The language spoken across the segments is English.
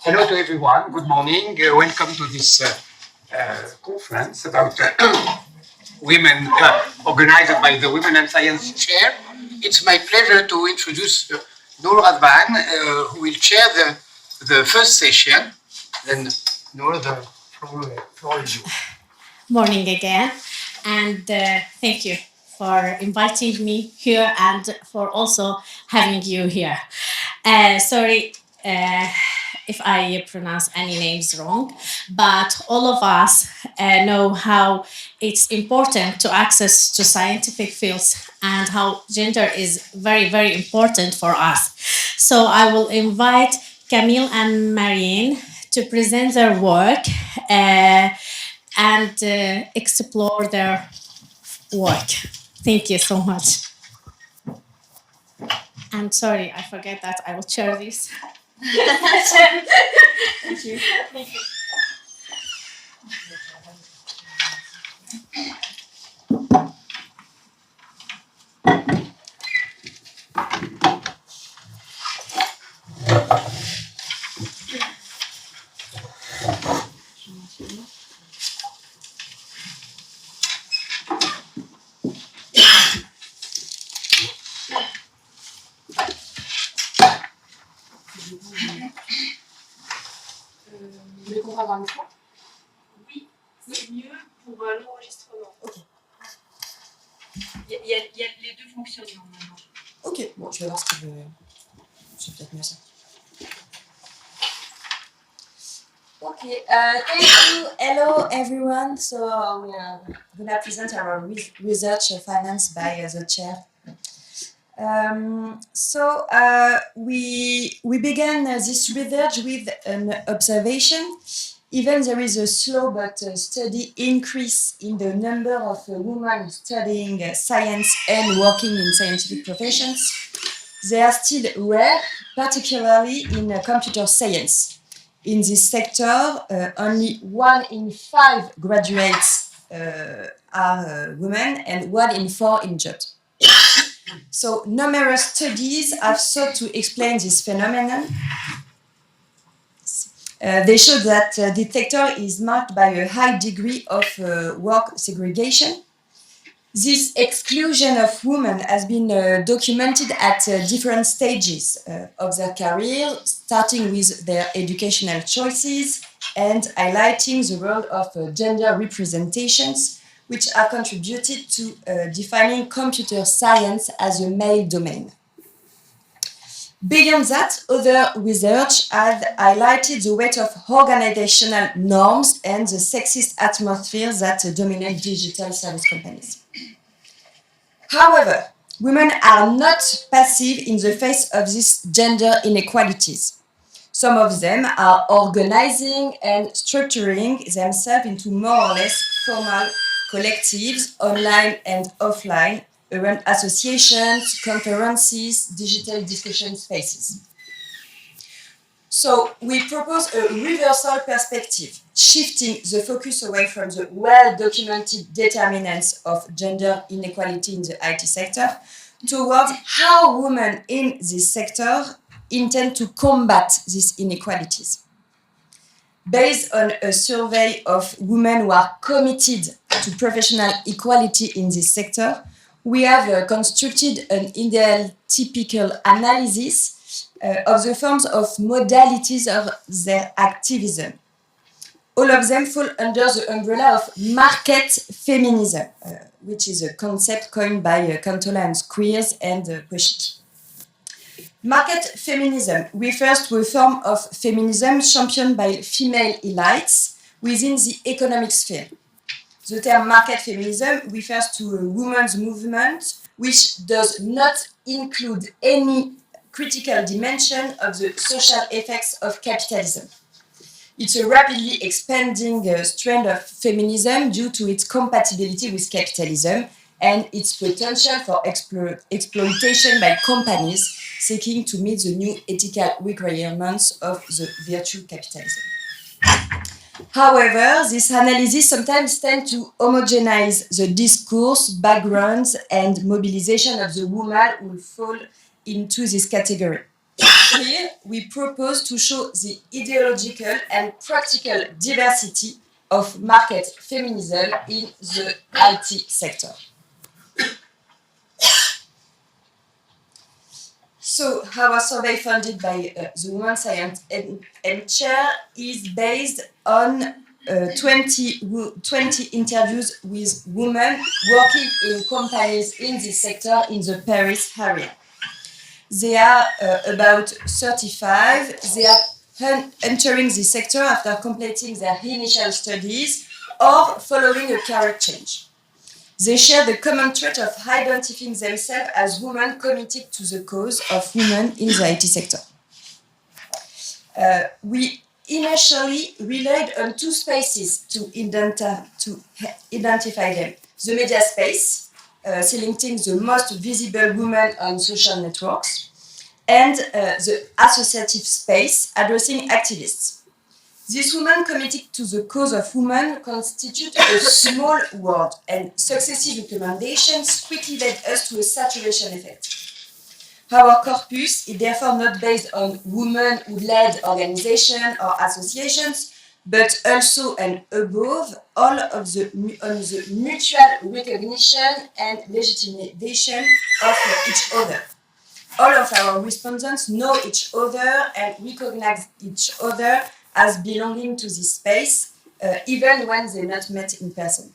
Hello to everyone. Good morning. Welcome to this conference about women organized by the Women and Science Chair. It's my pleasure to introduce Noor Advan, who will chair the first session. Then, Noor, the floor is yours. Morning again, and thank you for inviting me here and for also having you here. Sorry if I pronounce any names wrong, but all of us know how it's important to access to scientific fields and how gender is very, very important for us. So I will invite Camille and Marianne to present their work and explore their work. Thank you so much. And sorry, I forget that I will share this. Thank you. Thank you. Vous voulez qu'on parle dans le micro? Oui, c'est mieux pour l'enregistrement. Ok. Il y a les deux fonctionnent normalement. Ok, bon, je vais voir ce que c'est peut-être mieux ça. Okay, thank you. Hello, everyone. So we are going to present our research financed by the chair. We began this research with an observation. Even there is a slow but steady increase in the number of women studying science and working in scientific professions, they are still rare, particularly in computer science. In this sector, only 1 in 5 graduates are women and 1 in 4 in jobs. So numerous studies have sought to explain this phenomenon. They show that the sector is marked by a high degree of work segregation. This exclusion of women has been documented at different stages of their career, starting with their educational choices and highlighting the role of gender representations, which have contributed to defining computer science as a male domain. Beyond that, other research has highlighted the weight of organizational norms and the sexist atmosphere that dominate digital service companies. However, women are not passive in the face of these gender inequalities. Some of them are organizing and structuring themselves into more or less formal collectives, online and offline, around associations, conferences, digital discussion spaces. So we propose a reversal perspective, shifting the focus away from the well-documented determinants of gender inequality in the IT sector towards how women in this sector intend to combat these inequalities. Based on a survey of women who are committed to professional equality in this sector, we have constructed an ideal-typical analysis of the forms of modalities of their activism. All of them fall under the umbrella of market feminism, which is a concept coined by Cantola and Squeers and Poshik. Market feminism refers to a form of feminism championed by female elites within the economic sphere. The term market feminism refers to a women's movement which does not include any critical dimension of the social effects of capitalism. It's a rapidly expanding strand of feminism due to its compatibility with capitalism and its potential for exploitation by companies seeking to meet the new ethical requirements of the virtue capitalism. However, this analysis sometimes tends to homogenize the discourse, backgrounds, and mobilization of the women who fall into this category. here we propose to show the ideological and practical diversity of market feminism in the IT sector. So our survey funded by the Women Science and Chair is based on 20 interviews with women working in companies in this sector in the Paris area. They are about 35. They are entering the sector after completing their initial studies or following a career change. They share the common trait of identifying themselves as women committed to the cause of women in the IT sector. We initially relied on two spaces to identify them. The media space, selecting the most visible women on social networks, and the associative space, addressing activists. These women committed to the cause of women constitute a small world, and successive recommendations quickly led us to a saturation effect. Our corpus is therefore not based on women-led organizations or associations, but also and above all on the mutual recognition and legitimation of each other. All of our respondents know each other and recognize each other as belonging to this space, even when they not met in person.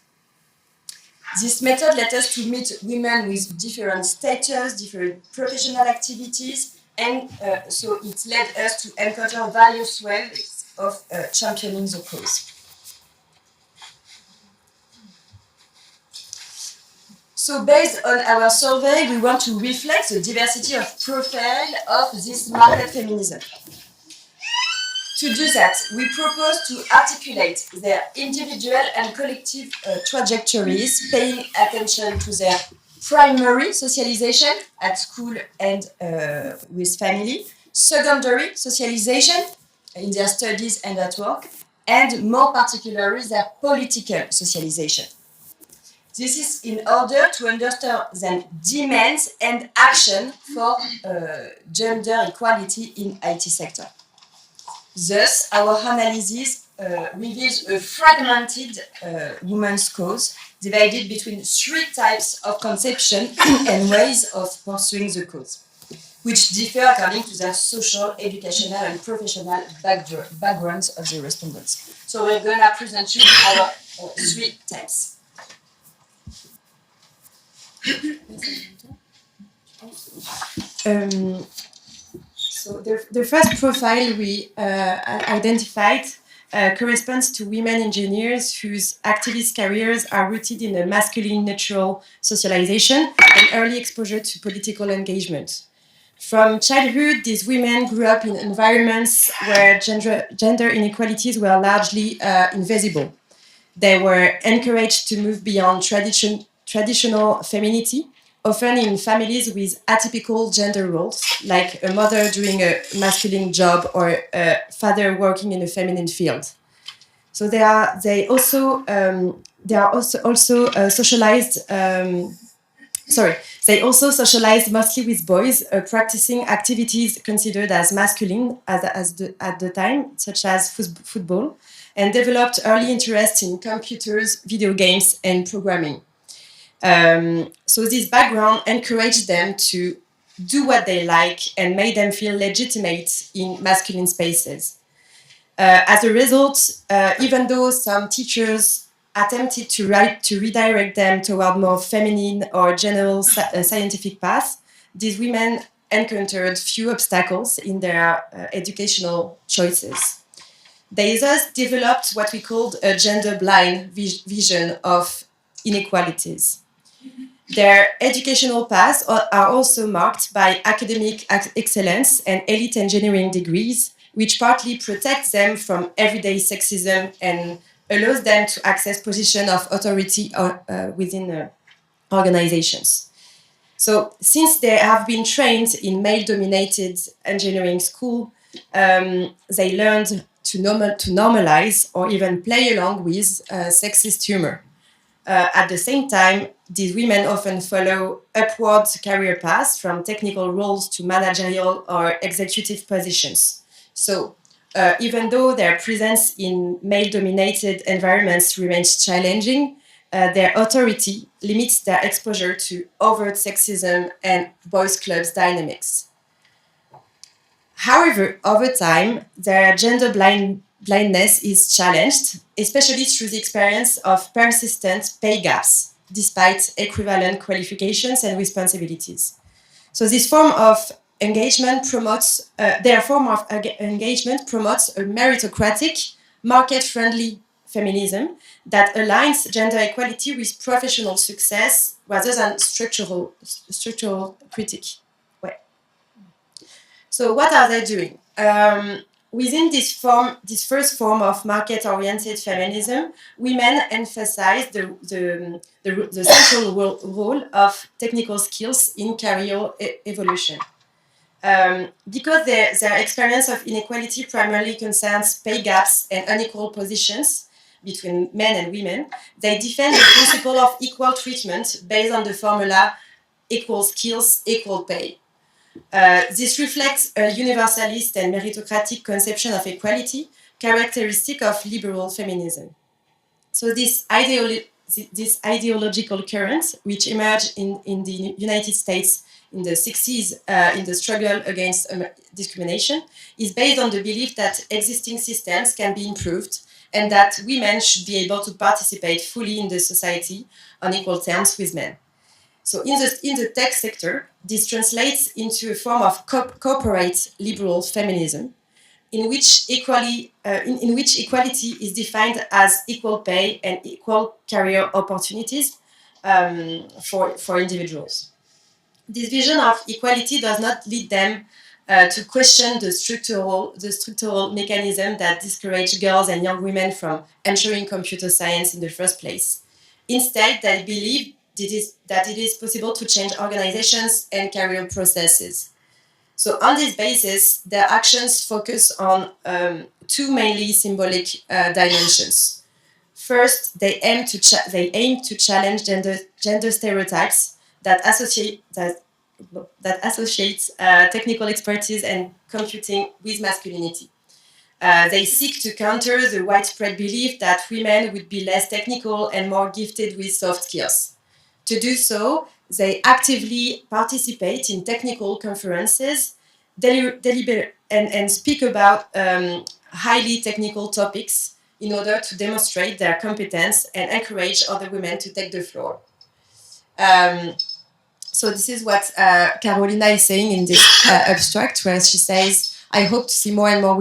This method led us to meet women with different status, different professional activities, and so it led us to encounter various ways of championing the cause. So based on our survey, we want to reflect the diversity of profile of this market feminism. To do that, we propose to articulate their individual and collective trajectories, paying attention to their primary socialization at school and with family, secondary socialization in their studies and at work, and more particularly their political socialization. This is in order to understand the demands and action for gender equality in IT sector. Thus, our analysis reveals a fragmented women's cause divided between three types of conception and ways of pursuing the cause, which differ according to their social, educational, and professional backgrounds of the respondents. So we're going to present you our three types. So the first profile we identified corresponds to women engineers whose activist careers are rooted in a masculine natural socialization and early exposure to political engagement. From childhood, these women grew up in environments where gender inequalities were largely invisible. They were encouraged to move beyond traditional femininity, often in families with atypical gender roles, like a mother doing a masculine job or a father working in a feminine field. So they also socialized. They also socialized mostly with boys, practicing activities considered as masculine at the time, such as football, and developed early interest in computers, video games, and programming. So this background encouraged them to do what they like and made them feel legitimate in masculine spaces. As a result, even though some teachers attempted to redirect them toward more feminine or general scientific paths, these women encountered few obstacles in their educational choices. They thus developed what we called a gender-blind vision of inequalities. Their educational paths are also marked by academic excellence and elite engineering degrees, which partly protects them from everyday sexism and allows them to access positions of authority within organizations. So, since they have been trained in male-dominated engineering school, they learned to normalize or even play along with sexist humor. At the same time, these women often follow upward career paths from technical roles to managerial or executive positions. So, even though their presence in male-dominated environments remains challenging, their authority limits their exposure to overt sexism and boys' clubs dynamics. However, over time, their gender blindness is challenged, especially through the experience of persistent pay gaps, despite equivalent qualifications and responsibilities. So this form of engagement promotes, engagement promotes a meritocratic, market-friendly feminism that aligns gender equality with professional success rather than structural critique. So what are they doing? Within this first form of market-oriented feminism, women emphasize the central role of technical skills in career evolution. Because their experience of inequality primarily concerns pay gaps and unequal positions between men and women, they defend the principle of equal treatment based on the formula equal skills, equal pay. This reflects a universalist and meritocratic conception of equality, characteristic of liberal feminism. So this ideological current, which emerged in the United States in the 60s in the struggle against discrimination, is based on the belief that existing systems can be improved and that women should be able to participate fully in the society on equal terms with men. So in the tech sector, this translates into a form of corporate liberal feminism, in which equality is defined as equal pay and equal career opportunities for individuals. This vision of equality does not lead them to question the structural mechanism that discourage girls and young women from entering computer science in the first place. Instead, they believe that it is possible to change organizations and career processes. So on this basis, their actions focus on two mainly symbolic dimensions. First, they aim to challenge gender stereotypes that associate technical expertise and computing with masculinity. They seek to counter the widespread belief that women would be less technical and more gifted with soft skills. To do so, they actively participate in technical conferences, deliberate and speak about highly technical topics in order to demonstrate their competence and encourage other women to take the floor. So this is what Carolina is saying in this abstract, where she says, I hope to see more and more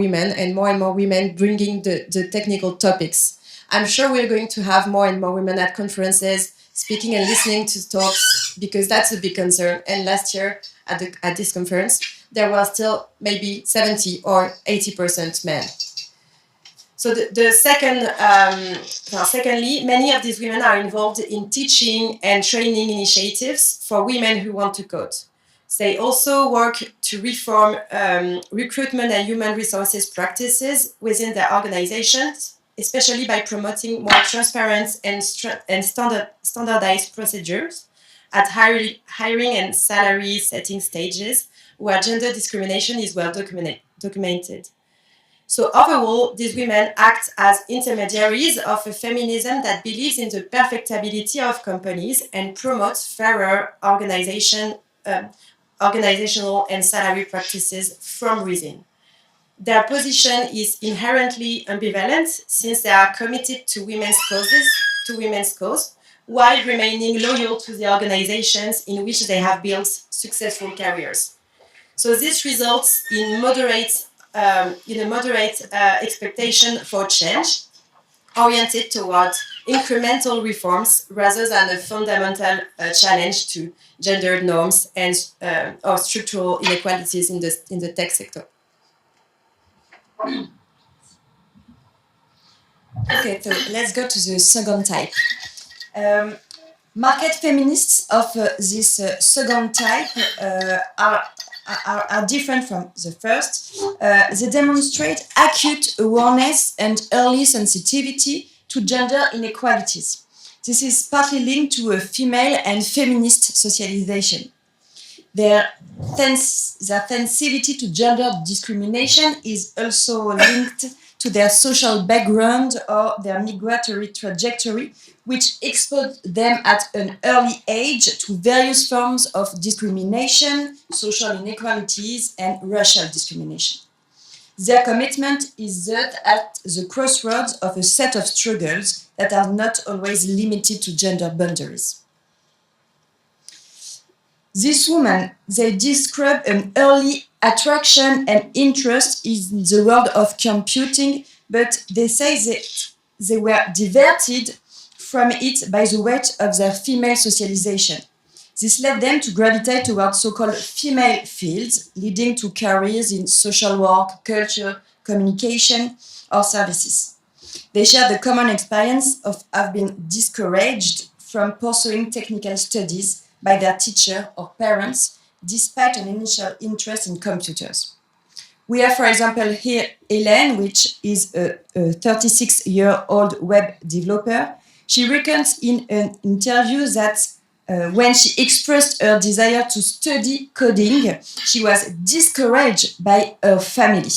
women bringing the technical topics. I'm sure we're going to have more and more women at conferences, speaking and listening to talks, because that's a big concern. And last year at this conference, there were still maybe 70 or 80% men. So secondly, many of these women are involved in teaching and training initiatives for women who want to code. They also work to reform recruitment and human resources practices within their organizations, especially by promoting more transparent and standardized procedures at hiring and salary setting stages, where gender discrimination is well documented. So overall, these women act as intermediaries of a feminism that believes in the perfectibility of companies and promotes fairer organizational and salary practices from within. Their position is inherently ambivalent, since they are committed to women's cause, while remaining loyal to the organizations in which they have built successful careers. So this results in a moderate expectation for change, oriented toward incremental reforms rather than a fundamental challenge to gender norms and or structural inequalities in the tech sector. Okay, so let's go to the second type. Market feminists of this second type are different from the first. They demonstrate acute awareness and early sensitivity to gender inequalities. This is partly linked to a female and feminist socialization. Their sensitivity to gender discrimination is also linked to their social background or their migratory trajectory, which exposed them at an early age to various forms of discrimination, social inequalities, and racial discrimination. Their commitment is thus at the crossroads of a set of struggles that are not always limited to gender boundaries. These women, they describe an early attraction and interest in the world of computing, but they say that they were diverted from it by the weight of their female socialization. This led them to gravitate towards so-called female fields, leading to careers in social work, culture, communication, or services. They share the common experience of having been discouraged from pursuing technical studies by their teacher or parents, despite an initial interest in computers. We have, for example, here Hélène, which is a 36-year-old web developer. She recounts in an interview that when she expressed her desire to study coding, she was discouraged by her family.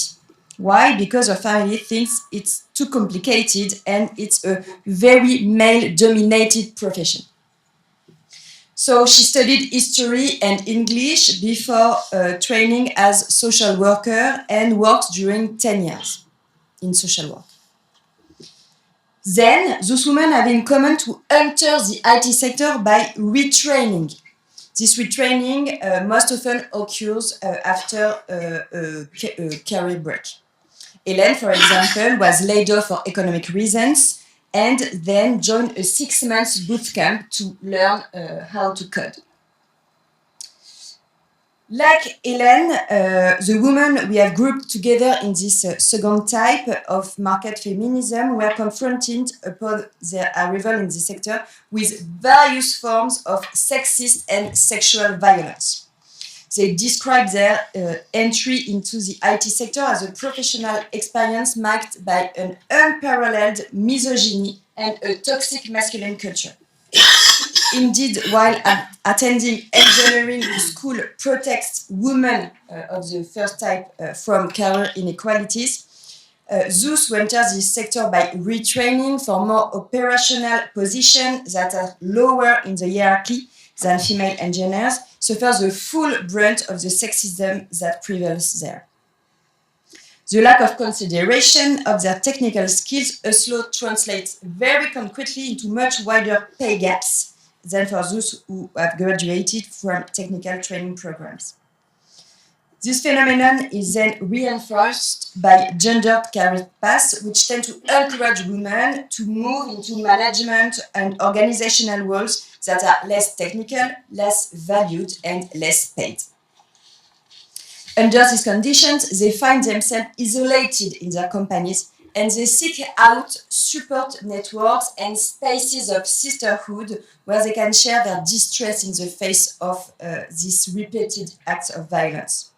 Why? Because her family thinks it's too complicated and it's a very male-dominated profession. So she studied history and English before training as social worker and worked during 10 years in social work. Then, those women have in common to enter the IT sector by retraining. This retraining most often occurs after a career break. Hélène, for example, was laid off for economic reasons and then joined a 6-month bootcamp to learn how to code. Like Hélène, the women we have grouped together in this second type of market feminism were confronted upon their arrival in the sector with various forms of sexist and sexual violence. They describe their entry into the IT sector as a professional experience marked by an unparalleled misogyny and a toxic masculine culture. Indeed, while attending engineering school protects women of the first type from career inequalities, those who enter this sector by retraining for more operational positions that are lower in the hierarchy than female engineers suffer the full brunt of the sexism that prevails there. The lack of consideration of their technical skills also translates very concretely into much wider pay gaps than for those who have graduated from technical training programs. This phenomenon is then reinforced by gendered career paths, which tend to encourage women to move into management and organizational roles that are less technical, less valued, and less paid. Under these conditions, they find themselves isolated in their companies and they seek out support networks and spaces of sisterhood where they can share their distress in the face of these repeated acts of violence.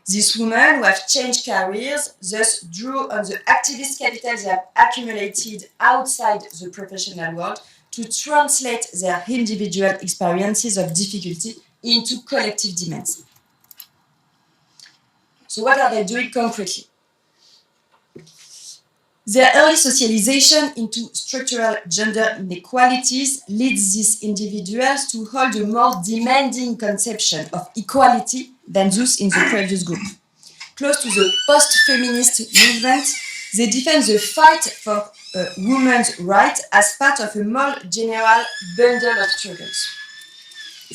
These women who have changed careers thus drew on the activist capital they have accumulated outside the professional world to translate their individual experiences of difficulty into collective demands. So what are they doing concretely? Their early socialization into structural gender inequalities leads these individuals to hold a more demanding conception of equality than those in the previous group. Close to the post-feminist movement, they defend the fight for women's rights as part of a more general bundle of struggles.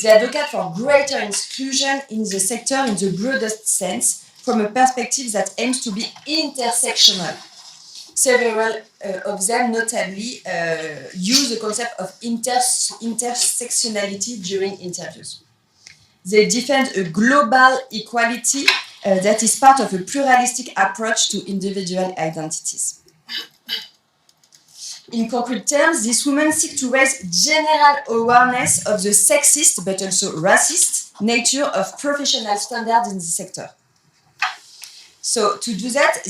They advocate for greater inclusion in the sector in the broadest sense, from a perspective that aims to be intersectional. Several of them notably use the concept of intersectionality during interviews. They defend a global equality that is part of a pluralistic approach to individual identities. In concrete terms, these women seek to raise general awareness of the sexist but also racist nature of professional standards in the sector. So to do that,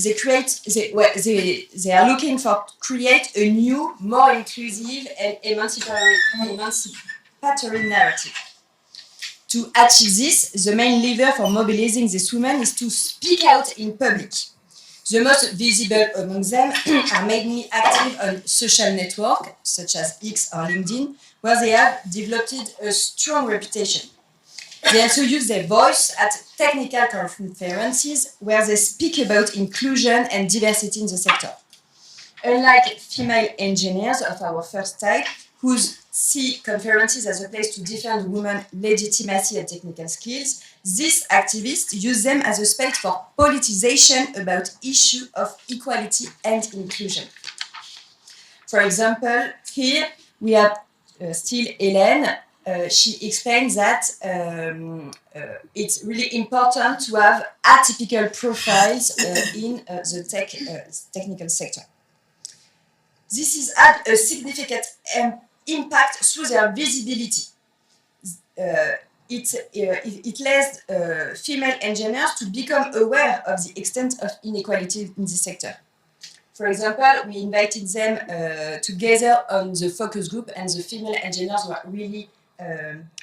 they are looking for create a new, more inclusive and emancipatory narrative. To achieve this, the main lever for mobilizing these women is to speak out in public. The most visible among them are mainly active on social networks, such as X or LinkedIn, where they have developed a strong reputation. They also use their voice at technical conferences, where they speak about inclusion and diversity in the sector. Unlike female engineers of our first type, who see conferences as a place to defend women's legitimacy and technical skills, these activists use them as a space for politicization about issues of equality and inclusion. For example, here we have still Hélène. She explains that it's really important to have atypical profiles in the technical sector. This has had a significant impact through their visibility. It led female engineers to become aware of the extent of inequality in the sector. For example, we invited them together on the focus group, and the female engineers were really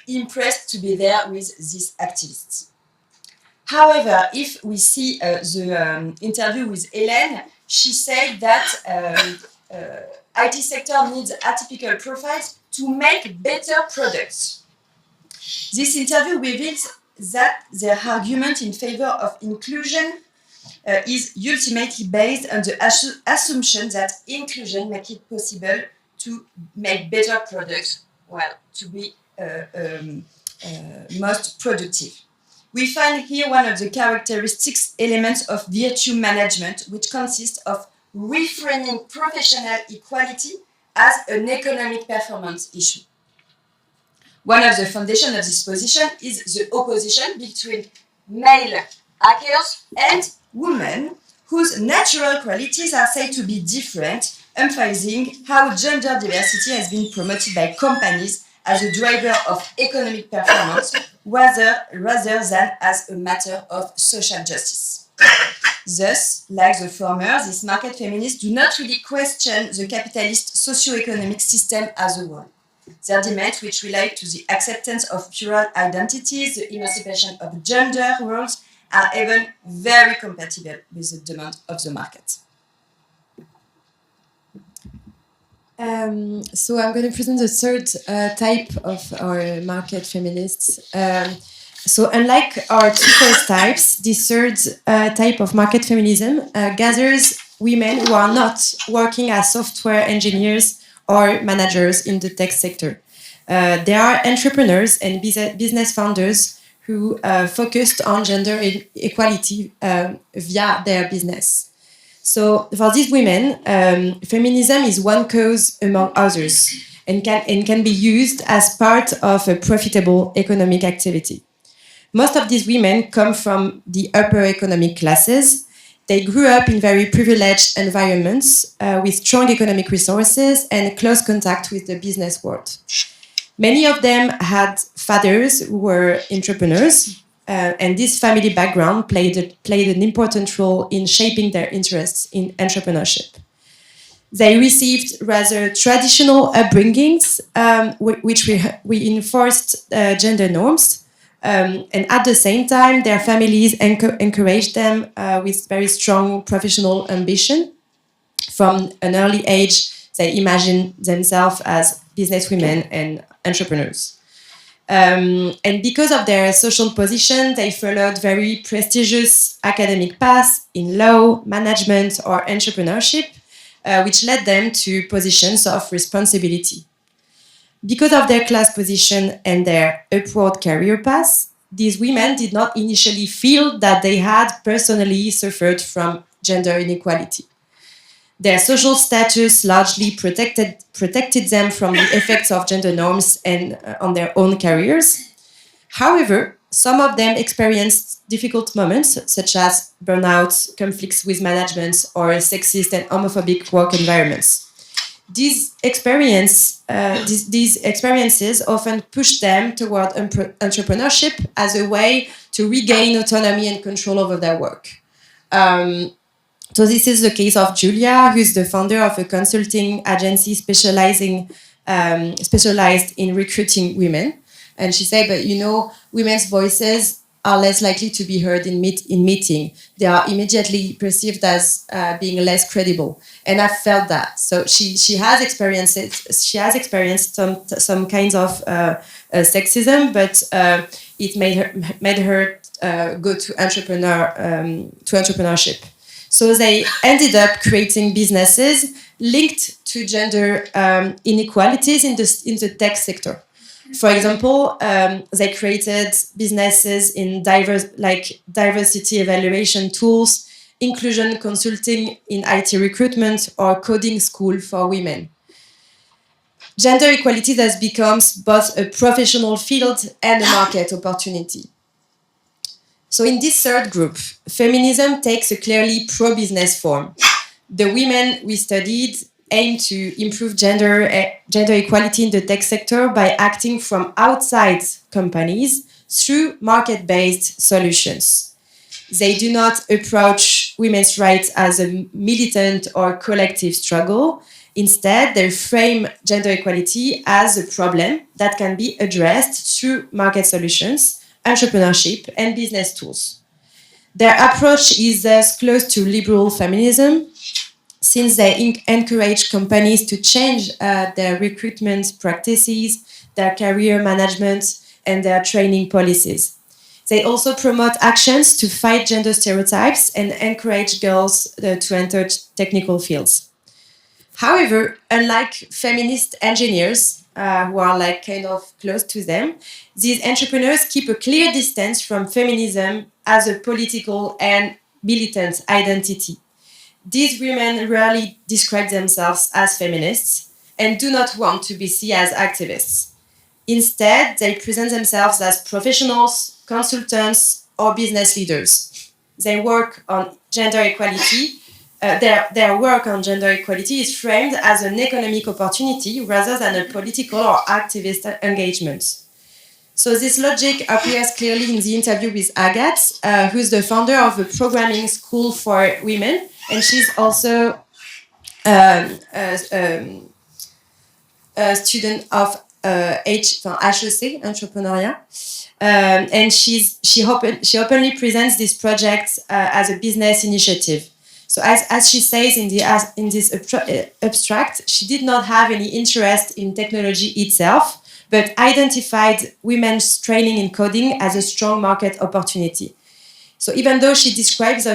impressed to be there with these activists. However, if we see the interview with Hélène, she said that IT sector needs atypical profiles to make better products. This interview reveals that their argument in favor of inclusion is ultimately based on the assumption that inclusion makes it possible to make better products, well, to be most productive. We find here one of the characteristics elements of virtue management, which consists of reframing professional equality as an economic performance issue. One of the foundations of this position is the opposition between male hackers and women, whose natural qualities are said to be different, emphasizing how gender diversity has been promoted by companies as a driver of economic performance rather than as a matter of social justice. Thus, like the former, these market feminists do not really question the capitalist socio-economic system as a whole. Their demands, which relate to the acceptance of plural identities, the emancipation of gender roles, are even very compatible with the demand of the market. So I'm going to present the third type of our market feminists. So unlike our two first types, this third type of market feminism gathers women who are not working as software engineers or managers in the tech sector. They are entrepreneurs and business founders who focused on gender equality via their business. So for these women, feminism is one cause among others and can be used as part of a profitable economic activity. Most of these women come from the upper economic classes. They grew up in very privileged environments with strong economic resources and close contact with the business world. Many of them had fathers who were entrepreneurs, and this family background played an important role in shaping their interests in entrepreneurship. They received rather traditional upbringings, which reinforced gender norms, and at the same time, their families encouraged them with very strong professional ambition. From an early age, they imagined themselves as businesswomen and entrepreneurs. And because of their social position, they followed very prestigious academic paths in law, management, or entrepreneurship, which led them to positions of responsibility. Because of their class position and their upward career paths, these women did not initially feel that they had personally suffered from gender inequality. Their social status largely protected them from the effects of gender norms and on their own careers. However, some of them experienced difficult moments, such as burnout, conflicts with management, or sexist and homophobic work environments. These experiences often push them toward entrepreneurship as a way to regain autonomy and control over their work. So this is the case of Julia, who's the founder of a consulting agency specialized in recruiting women. And she said, but women's voices are less likely to be heard in meeting. They are immediately perceived as being less credible. And I've felt that. So she has experienced it. She has experienced some kinds of sexism, but it made her go to entrepreneurship. So they ended up creating businesses linked to gender inequalities in the tech sector. For example, they created businesses in diversity evaluation tools, inclusion consulting in IT recruitment, or coding school for women. Gender equality thus becomes both a professional field and a market opportunity. So in this third group, feminism takes a clearly pro-business form. The women we studied aim to improve gender equality in the tech sector by acting from outside companies through market-based solutions. They do not approach women's rights as a militant or collective struggle. Instead, they frame gender equality as a problem that can be addressed through market solutions, entrepreneurship, and business tools. Their approach is thus close to liberal feminism, since they encourage companies to change their recruitment practices, their career management, and their training policies. They also promote actions to fight gender stereotypes and encourage girls to enter technical fields. However, unlike feminist engineers, who are kind of close to them, these entrepreneurs keep a clear distance from feminism as a political and militant identity. These women rarely describe themselves as feminists and do not want to be seen as activists. Instead, they present themselves as professionals, consultants, or business leaders. They work on gender equality. Their work on gender equality is framed as an economic opportunity rather than a political or activist engagement. So this logic appears clearly in the interview with Agathe, who's the founder of a programming school for women, and she's also a student of HEC, entrepreneuriat. And she openly presents this project as a business initiative. So as she says in this abstract, she did not have any interest in technology itself, but identified women's training in coding as a strong market opportunity. So even though she describes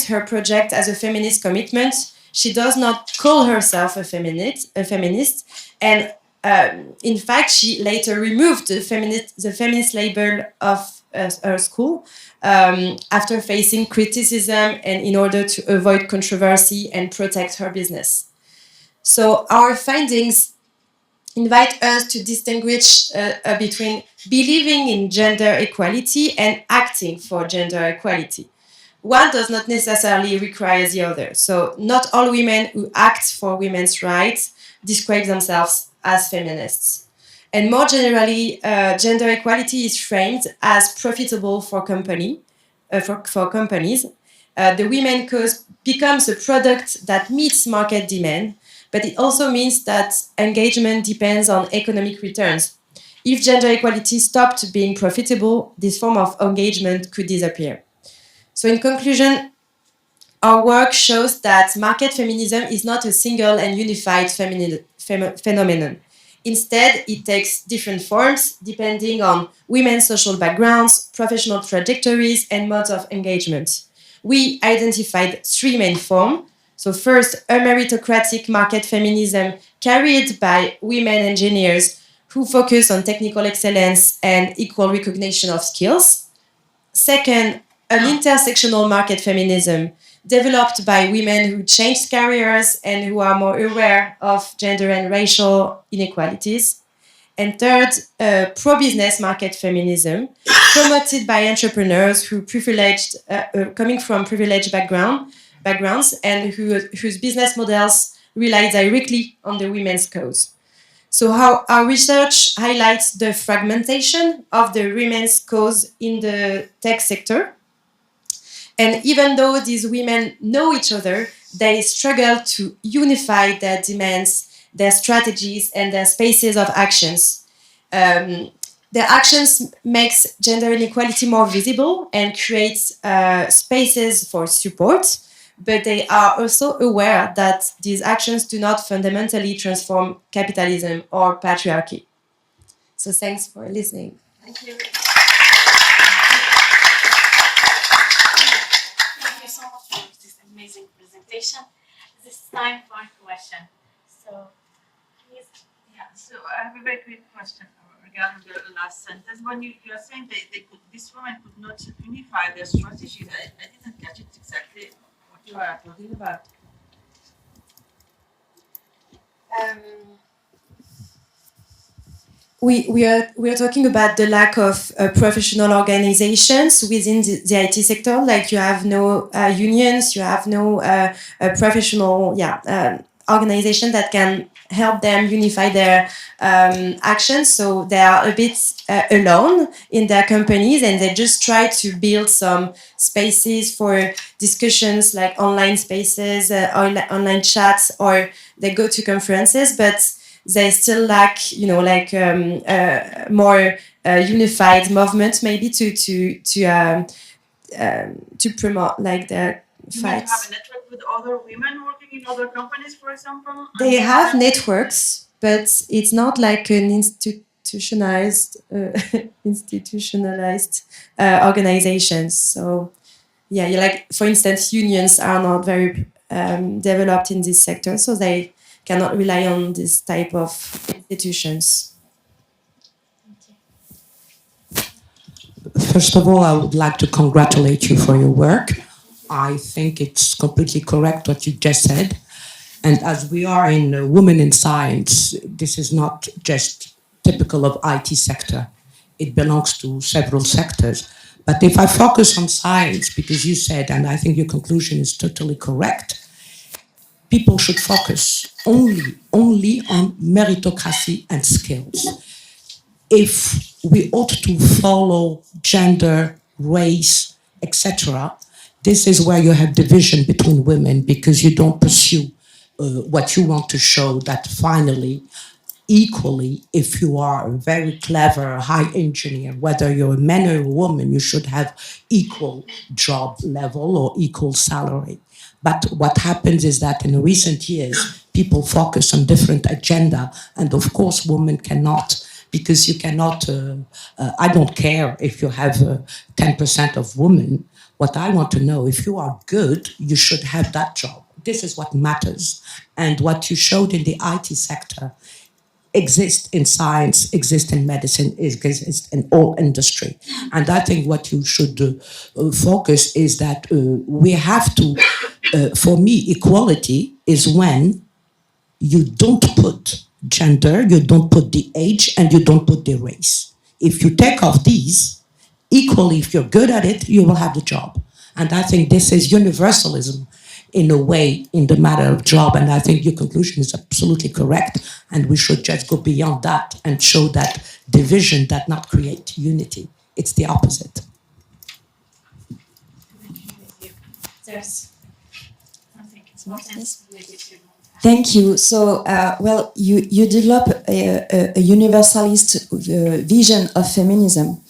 her project as a feminist commitment, she does not call herself a feminist, and in fact, she later removed the feminist label of her school after facing criticism and in order to avoid controversy and protect her business. So our findings invite us to distinguish between believing in gender equality and acting for gender equality. One does not necessarily require the other. So not all women who act for women's rights describe themselves as feminists. And more generally, gender equality is framed as profitable for companies. The women cause becomes a product that meets market demand, but it also means that engagement depends on economic returns. If gender equality stopped being profitable, this form of engagement could disappear. So in conclusion, our work shows that market feminism is not a single and unified phenomenon. Instead, it takes different forms depending on women's social backgrounds, professional trajectories, and modes of engagement. We identified three main forms. So first, a meritocratic market feminism carried by women engineers who focus on technical excellence and equal recognition of skills. Second, an intersectional market feminism developed by women who changed careers and who are more aware of gender and racial inequalities. And third, pro-business market feminism promoted by entrepreneurs who coming from privileged backgrounds and whose business models rely directly on the women's cause. So our research highlights the fragmentation of the women's cause in the tech sector. And even though these women know each other, they struggle to unify their demands, their strategies, and their spaces of actions. Their actions makes gender inequality more visible and creates spaces for support, but they are also aware that these actions do not fundamentally transform capitalism or patriarchy. So thanks for listening. Thank you. Thank you so much for this amazing presentation. This is time for a question. So, please. Yeah, so I have a very quick question regarding the last sentence. When you are saying this woman could not unify their strategy, I didn't catch it exactly what you are talking about. We are talking about the lack of professional organizations within the IT sector. Like you have no unions, you have no professional organization that can help them unify their actions. So they are a bit alone in their companies, and they just try to build some spaces for discussions, like online spaces, online chats, or they go to conferences, but they still lack, more unified movement, maybe to promote like their Do you have fights. a network with other women working in other companies, for example? They have networks, but it's not like an institutionalized organizations. So yeah, like for instance, unions are not very developed in this sector, so they cannot rely on this type of institutions. First of all, I would like to congratulate you for your work. I think it's completely correct what you just said. And as we are in Women in Science, this is not just typical of IT sector. It belongs to several sectors. But if I focus on science, because you said, and I think your conclusion is totally correct, people should focus only on meritocracy and skills. If we ought to follow gender, race, etc., this is where you have division between women, because you don't pursue what you want to show, that finally, equally, if you are a very clever high engineer, whether you're a man or a woman, you should have equal job level or equal salary. But what happens is that in recent years, people focus on different agenda, and of course, women cannot, because you cannot, I don't care if you have 10% of women. What I want to know, if you are good, you should have that job. This is what matters. And what you showed in the IT sector exists in science, exists in medicine, exists in all industry. And I think what you should focus is that we have to, for me, equality is when you don't put gender, you don't put the age, and you don't put the race. If you take off these, equally, if you're good at it, you will have the job. And I think this is universalism in a way in the matter of job. And I think your conclusion is absolutely correct. And we should just go beyond that and show that division does not create unity. It's the opposite. There's, I think it's more sense. Thank you. So, well, you develop a universalist vision of feminism.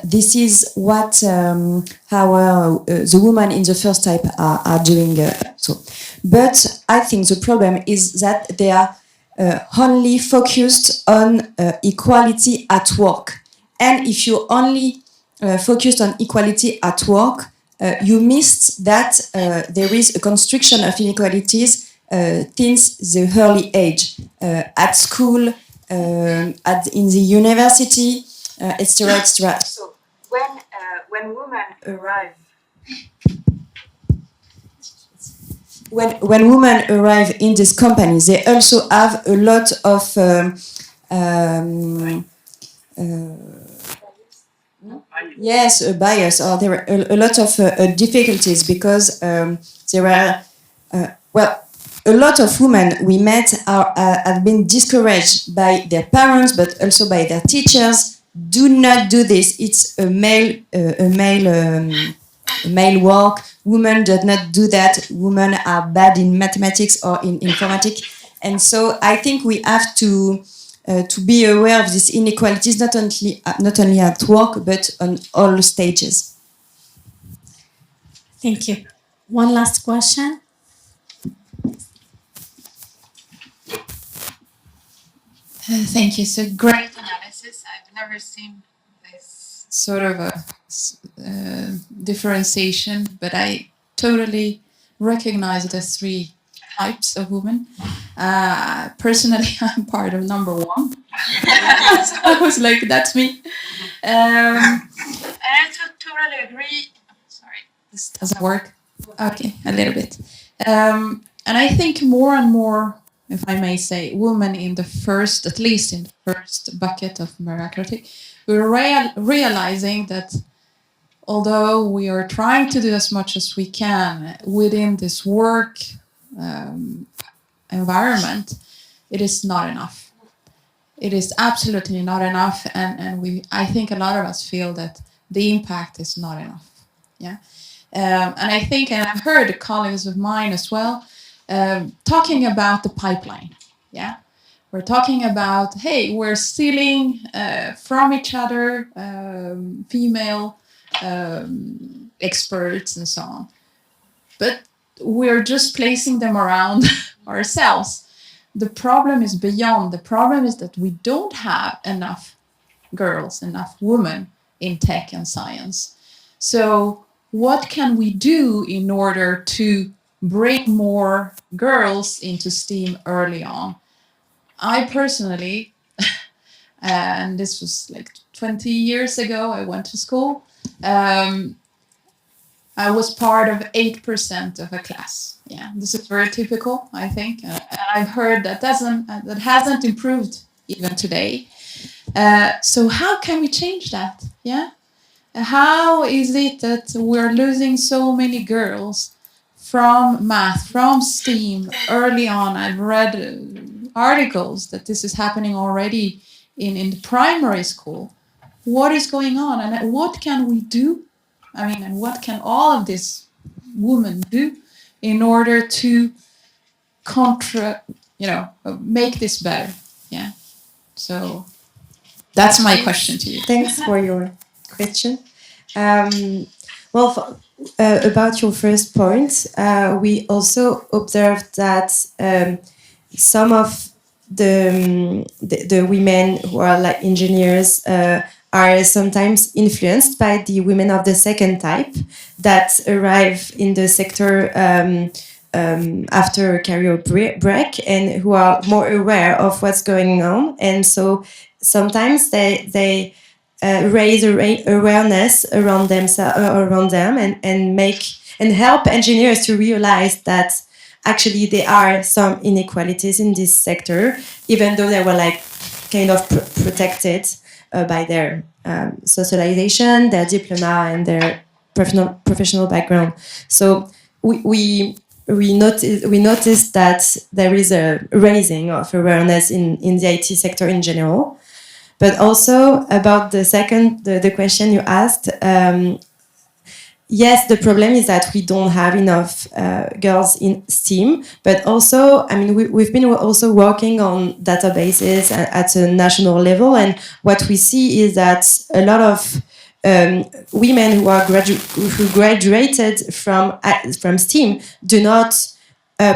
This is what the women in the first type are doing. But I think the problem is that they are only focused on equality at work. And if you only focused on equality at work, you missed that there is a constriction of inequalities since the early age, at school, in the university, etc., etc. So when women arrive, when women arrive in these companies, they also have a lot of bias, or there are a lot of difficulties, because there are a lot of women we met have been discouraged by their parents, but also by their teachers. Do not do this. It's a male male work. Women do not do that. Women are bad in mathematics or in informatics. And so I think we have to be aware of these inequalities, not only at work, but on all stages. Thank you. One last question. Thank you. So great analysis. I've never seen this sort of a differentiation, but I totally recognize the three types of women. Personally, I'm part of number one. So I was like, that's me. And I totally agree. Sorry, this doesn't work. Okay, a little bit. And I think more and more, if I may say, women in the first, at least in the first bucket of meritocracy, we're realizing that although we are trying to do as much as we can within this work environment, it is not enough. It is absolutely not enough, and I think a lot of us feel that the impact is not enough. Yeah, and I think, and I've heard colleagues of mine as well talking about the pipeline. Yeah, we're talking about, hey, we're stealing from each other, female experts and so on, but we're just placing them around ourselves. The problem is beyond. The problem is that we don't have enough girls, enough women in tech and science. So what can we do in order to bring more girls into STEAM early on? I personally, and this was like 20 years ago, I went to school. I was part of 8% of a class. Yeah, this is very typical, I think. And I've heard that hasn't improved even today. So how can we change that? Yeah, how is it that we're losing so many girls from math, from STEAM early on? I've read articles that this is happening already in the primary school. What is going on, and what can we do? I mean, and what can all of these women do in order to make this better? Yeah. So that's my question to you. Thanks for your question. About your first point, we also observed that some of the women who are like engineers are sometimes influenced by the women of the second type that arrive in the sector after a career break and who are more aware of what's going on. And so sometimes they raise awareness around them and help engineers to realize that actually there are some inequalities in this sector, even though they were like kind of protected by their socialization, their diploma, and their professional background. So we noticed that there is a raising of awareness in the IT sector in general. But also about the question you asked, yes, the problem is that we don't have enough girls in STEAM, but also, I mean, we've been also working on databases at a national level, and what we see is that a lot of women who graduated from STEAM do not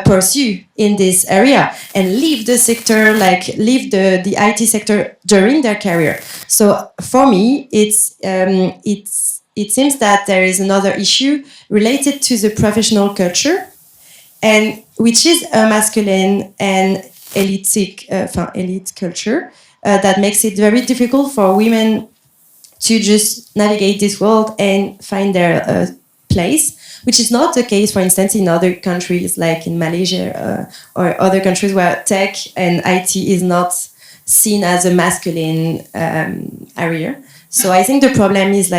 pursue in this area and leave the sector, leave the IT sector during their career. So for me, it seems that there is another issue related to the professional culture, and which is a masculine and elite culture that makes it very difficult for women to just navigate this world and find their place, which is not the case, for instance, in other countries like in Malaysia or other countries where tech and IT is not seen as a masculine area. So I think the problem is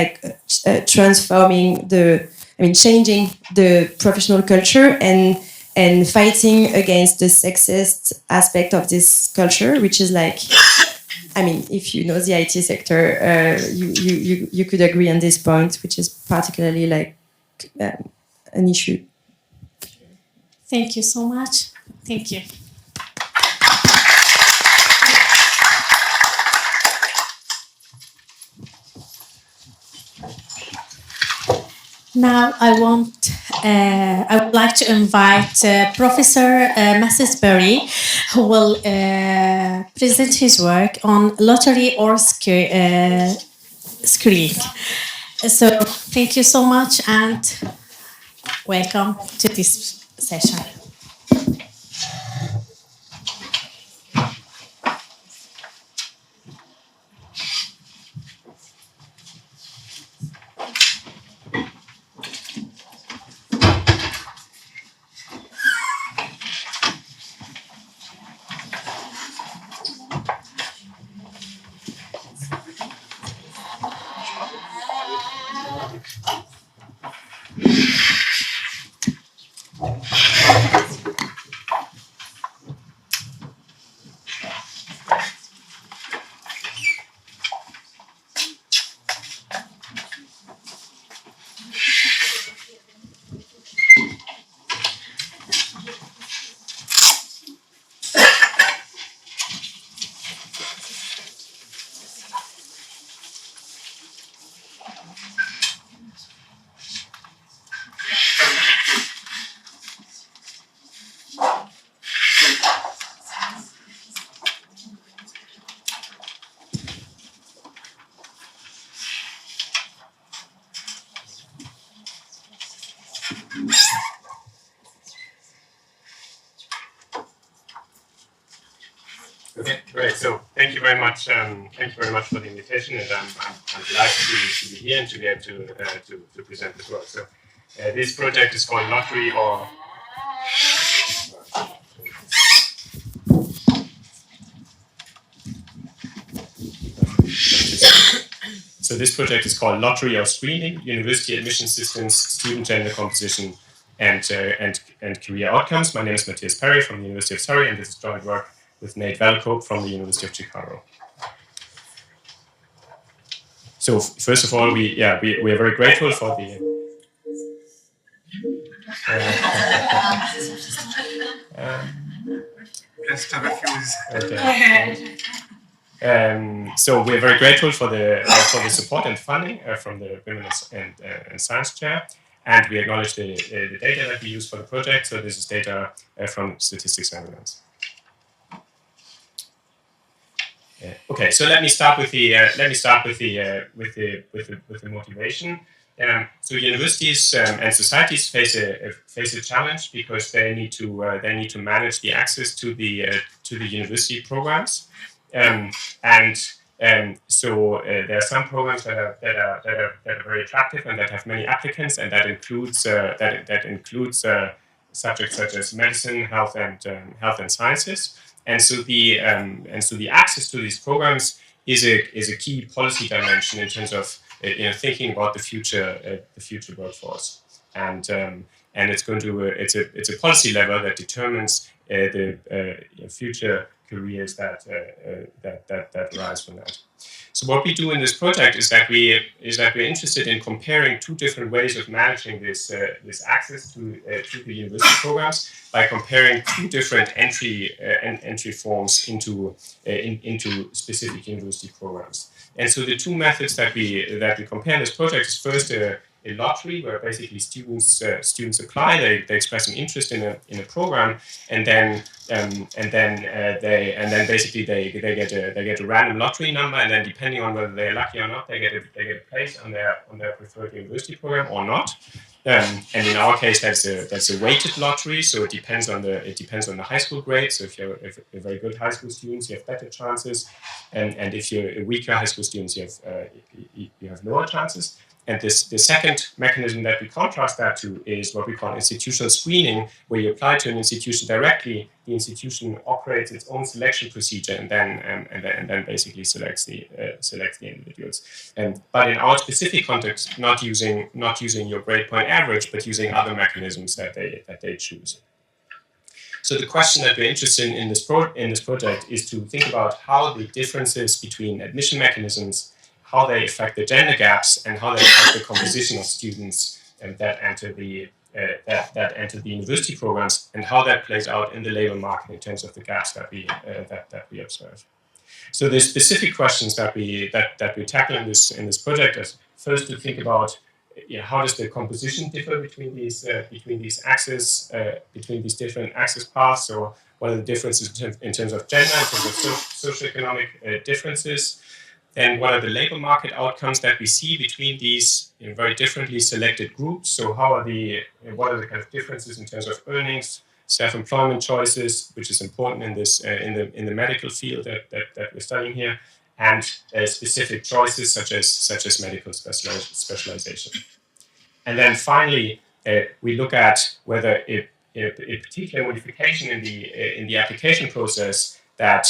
changing the professional culture and fighting against the sexist aspect of this culture, which is if you know the IT sector, you could agree on this point, which is particularly an issue. Thank you so much. Thank you. Now I would like to invite Professor Mrs. Berry, who will present his work on lottery or screening. So thank you so much and welcome to this session. Okay, great. So thank you very much. Thank you very much for the invitation, and I'm delighted to be here and to be able to present this work. So this project is called Lottery or So this project is called Lottery or Screening: University Admission Systems, Student Gender Composition, and Career Outcomes. My name is Matthias Perry from the University of Surrey, and this is joint work with Nate Velkoop from the University of Chicago. So first of all, we are very grateful for the. Just have a fuse. Okay. So we're very grateful for the support and funding from the Women and Science Chair, and we acknowledge the data that we use for the project. So this is data from Statistics Netherlands. Okay, so let me start with the motivation. So universities and societies face a challenge because they need to manage the access to the university programs. So there are some programs that are very attractive and that have many applicants, and that includes subjects such as medicine, health and sciences. And so the access to these programs is a key policy dimension in terms of thinking about the future workforce. And it's a policy level that determines the future careers that arise from that. So what we do in this project is that we're interested in comparing two different ways of managing this access to the university programs by comparing two different entry forms into specific university programs. And so the two methods that we compare in this project is first a lottery, where basically students apply, they express an interest in a program, and then basically they get a random lottery number, and then depending on whether they're lucky or not, they get a place on their preferred university program or not. And in our case, that's a weighted lottery, so it depends on the high school grade. So if you're a very good high school student, you have better chances, and if you're a weaker high school student, you have lower chances. And the second mechanism that we contrast that to is what we call institutional screening, where you apply to an institution directly. The institution operates its own selection procedure and then basically selects the individuals. But in our specific context, not using your grade point average, but using other mechanisms that they choose. So the question that we're interested in this project is to think about how the differences between admission mechanisms, how they affect the gender gaps, and how they affect the composition of students that enter the that enter the university programs, and how that plays out in the labor market in terms of the gaps that we observe. So the specific questions that we tackle in this project is first to think about how does the composition differ between these axes, between these different axis paths. So what are the differences in terms of gender, in terms of socioeconomic differences? Then what are the labor market outcomes that we see between these very differently selected groups? So what are the kind of differences in terms of earnings, self-employment choices, which is important in this in the medical field that we're studying here, and specific choices such as medical specialization. And then finally, we look at whether a particular modification in the application process that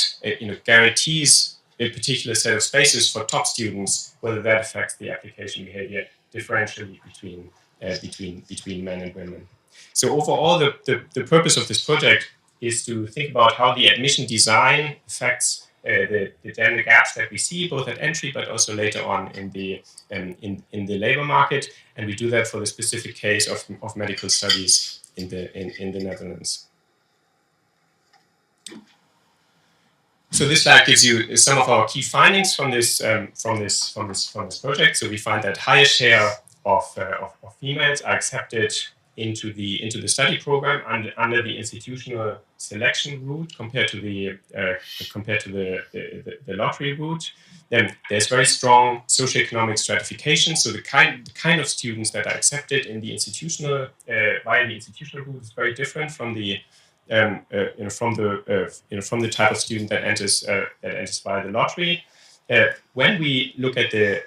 guarantees a particular set of spaces for top students, whether that affects the application behavior differentially between men and women. So overall, the purpose of this project is to think about how the admission design affects the gender gaps that we see both at entry but also later on in the labor market, and we do that for the specific case of medical studies in the Netherlands. So this slide gives you some of our key findings from this project. So we find that higher share of females are accepted into the study program under the institutional selection route compared to the lottery route. Then there's very strong socioeconomic stratification. So the kind of students that are accepted in the institutional via the institutional route is very different from the from the type of student that enters via the lottery. When we look at the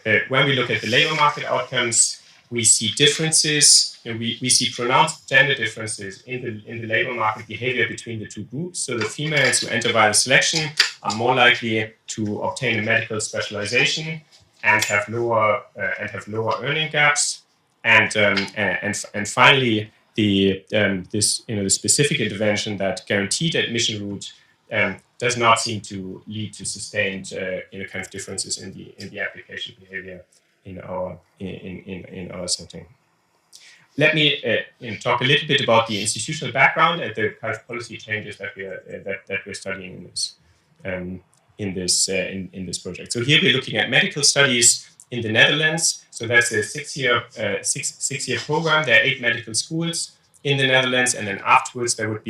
labor market outcomes, we see differences. We see pronounced gender differences in the labor market behavior between the two groups. So the females who enter via the selection are more likely to obtain a medical specialization and have lower earning gaps. And finally, the specific intervention that guaranteed admission route does not seem to lead to sustained kind of differences in the application behavior in our setting. Let me talk a little bit about the institutional background and the kind of policy changes that we're studying in this project. So here we're looking at medical studies in the Netherlands. So that's a six-year program. There are 8 medical schools in the Netherlands, and then afterwards there would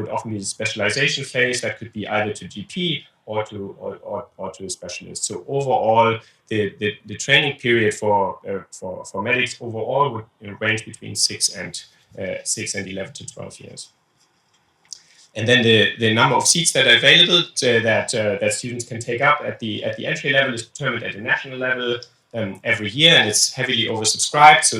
often be a specialization phase that could be either to GP or to a specialist. So overall, the training period for medics overall would range between 6 and 11 to 12 years. And then the number of seats that are available that students can take up at the entry level is determined at the national level every year, and it's heavily oversubscribed. So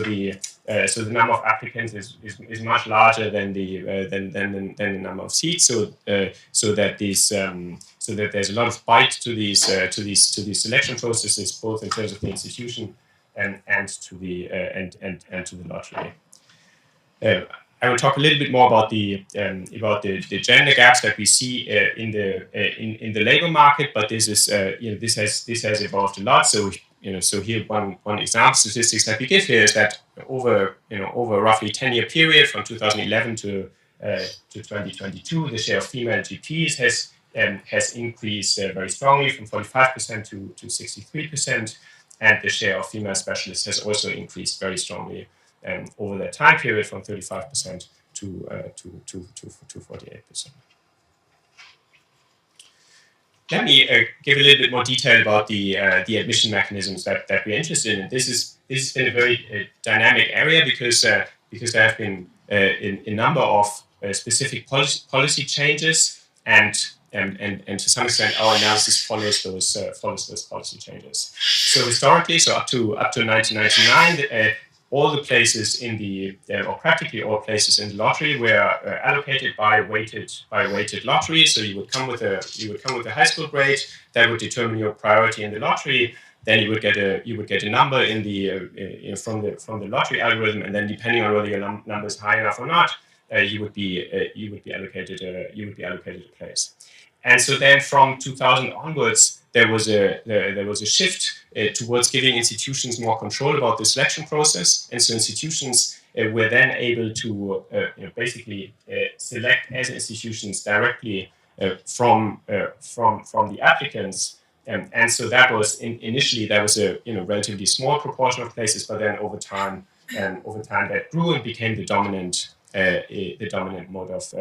the number of applicants is much larger than the number of seats. So that there's a lot of bite to these selection processes, both in terms of the institution and to the lottery. I will talk a little bit more about the gender gaps that we see in the labor market, but this has evolved a lot. So here one example statistics that we give here is that over a roughly 10-year period from 2011 to 2022, the share of female GPs has increased very strongly from 45% to 63%, and the share of female specialists has also increased very strongly over that time period from 35% to 48%. Let me give a little bit more detail about the admission mechanisms that we're interested in. This has been a very dynamic area because there have been a number of specific policy changes, and to some extent our analysis follows those policy changes. So historically, up to 1999, all the places or practically all places in the lottery were allocated by weighted lottery. So you would come with a high school grade that would determine your priority in the lottery. Then you would get a number in from the lottery algorithm, and then depending on whether your number is high enough or not, you would be allocated a place. And so then from 2000 onwards, there was a shift towards giving institutions more control about the selection process, and so institutions were then able to basically select as institutions directly from the applicants. And so that was initially that was a relatively small proportion of places, but then over time that grew and became the dominant mode of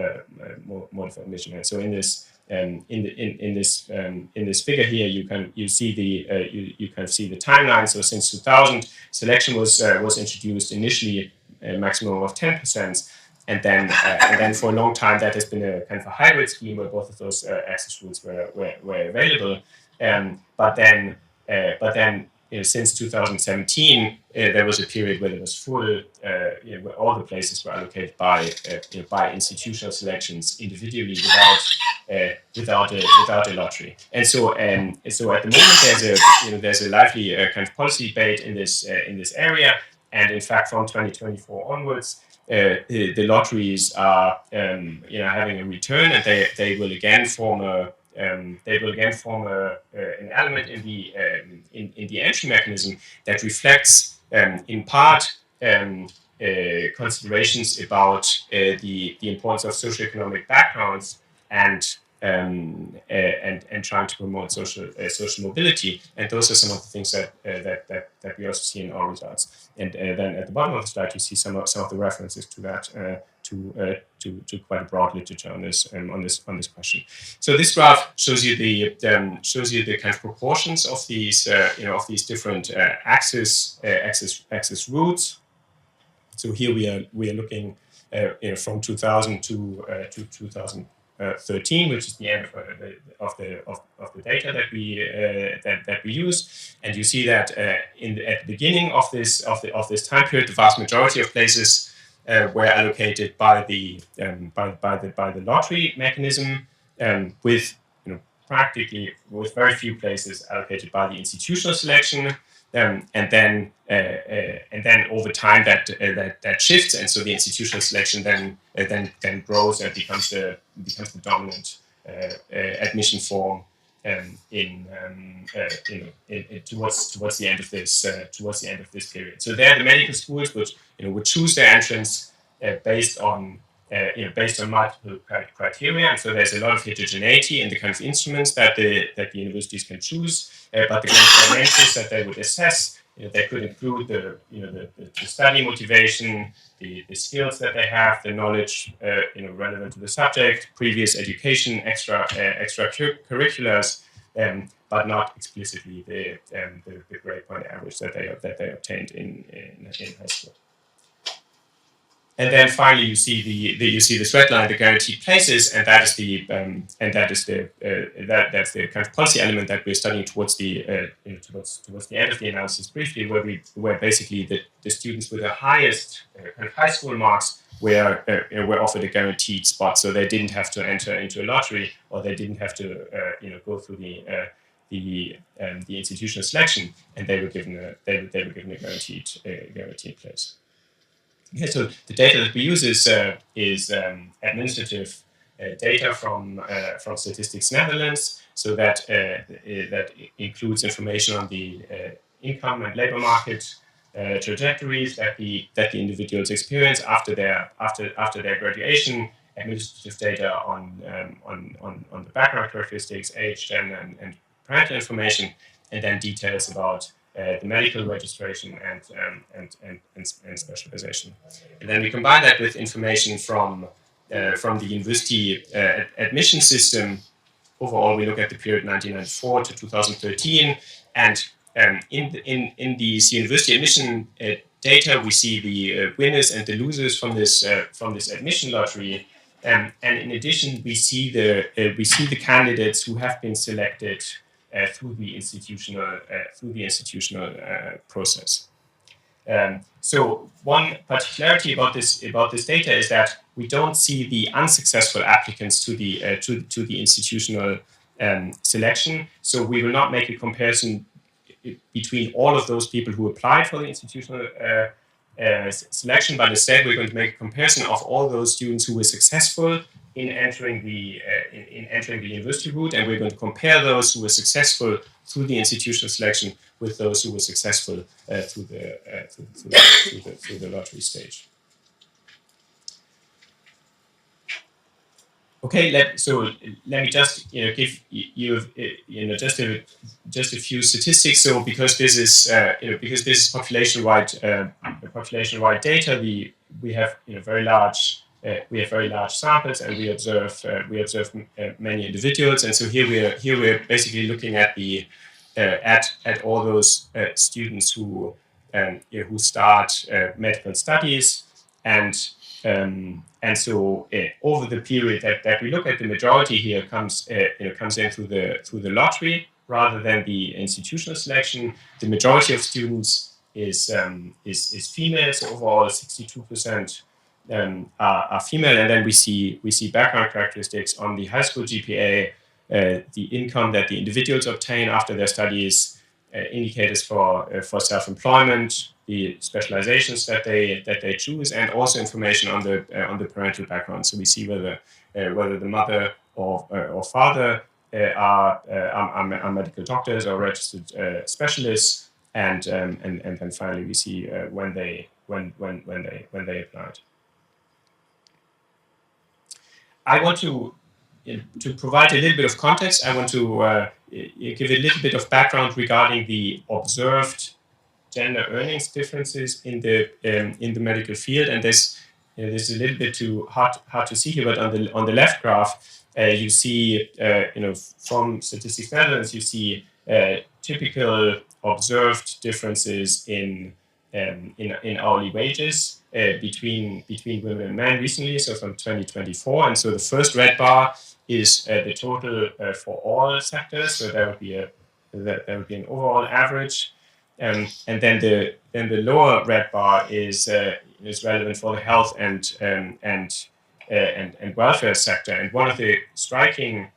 admission. And so in this in this figure here, you kind of see the timeline. So since 2000, selection was introduced initially a maximum of 10%. And then for a long time, that has been a kind of a hybrid scheme where both of those access routes were available. But then since 2017, there was a period where there was full, where all the places were allocated by institutional selections individually without a lottery. And so at the moment there's a lively kind of policy debate in this area. And in fact, from 2024 onwards, the lotteries are having a return, and they will again form an element in the entry mechanism that reflects in part considerations about the importance of socioeconomic backgrounds and trying to promote social mobility. And those are some of the things that we also see in our results. And then at the bottom of the slide, you see some of the references to that to quite a broad literature on this question. So this graph shows you the kind of proportions of these different axis routes. So here we are looking from 2000 to 2013, which is the end of the data that we use, and you see that at the beginning of this time period, the vast majority of places were allocated by the lottery mechanism, with very few places allocated by the institutional selection. And then over time that shifts, and so the institutional selection then grows and becomes the dominant admission form towards the end of this period. So there, the medical schools would choose their entrance based on multiple criteria, and so there's a lot of heterogeneity in the kind of instruments that the universities can choose. But the kind of dimensions that they would assess, they could include the study motivation, the skills that they have, the knowledge relevant to the subject, previous education, extracurriculars, but not explicitly the grade point average that they obtained in high school. And then finally, you see this red line, the guaranteed places, and that's the kind of policy element that we're studying towards the towards the end of the analysis briefly, where basically the students with the highest kind of high school marks were offered a guaranteed spot, so they didn't have to enter into a lottery, or they didn't have to go through the institutional selection, and they were given a guaranteed place. Okay, so the data that we use is administrative data from Statistics Netherlands. So that includes information on the income and labor market trajectories that the individuals experience after their graduation. Administrative data on the background characteristics, age, gender, and parental information, and then details about the medical registration and specialization. And then we combine that with information from the university admission system. Overall, we look at the period 1994 to 2013, and in these university admission data, we see the winners and the losers from this admission lottery. And in addition, we see the candidates who have been selected through the institutional process. So one particularity about this data is that we don't see the unsuccessful applicants to the institutional selection. So we will not make a comparison between all of those people who applied for the institutional selection, but instead we're going to make a comparison of all those students who were successful in entering the university route, and we're going to compare those who were successful through the institutional selection with those who were successful through the lottery stage. Okay, let me just give you just a few statistics. So because this is population-wide data, we have very large samples, and we observe many individuals. And so here we're basically looking at the at all those students who start medical studies, and so over the period that we look at, the majority here comes in through the lottery rather than the institutional selection. The majority of students is female, so overall 62% are female, and then we see background characteristics on the high school GPA, the income that the individuals obtain after their studies, indicators for self-employment, the specializations that they choose, and also information on the parental background. So we see whether the mother or father are medical doctors or registered specialists, and then finally we see when they applied. I want to provide a little bit of context. I want to give a little bit of background regarding the observed gender earnings differences in the medical field, and this is a little bit too hard to see here. But on the left graph, you see from Statistics Netherlands, you see typical observed differences in hourly wages between women and men recently, so from 2024. And so the first red bar is the total for all sectors. So that would be an overall average. And then the lower red bar is relevant for the health and welfare sector. And one of the striking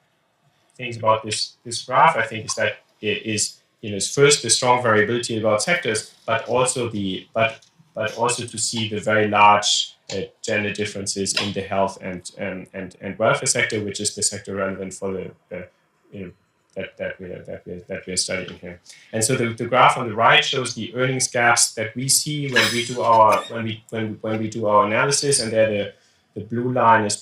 things about this graph, I think, is that it is first the strong variability about sectors, but also to see the very large gender differences in the health and welfare sector, which is the sector relevant for the that we're studying here. And so the graph on the right shows the earnings gaps that we see when we do our analysis, and there the blue line is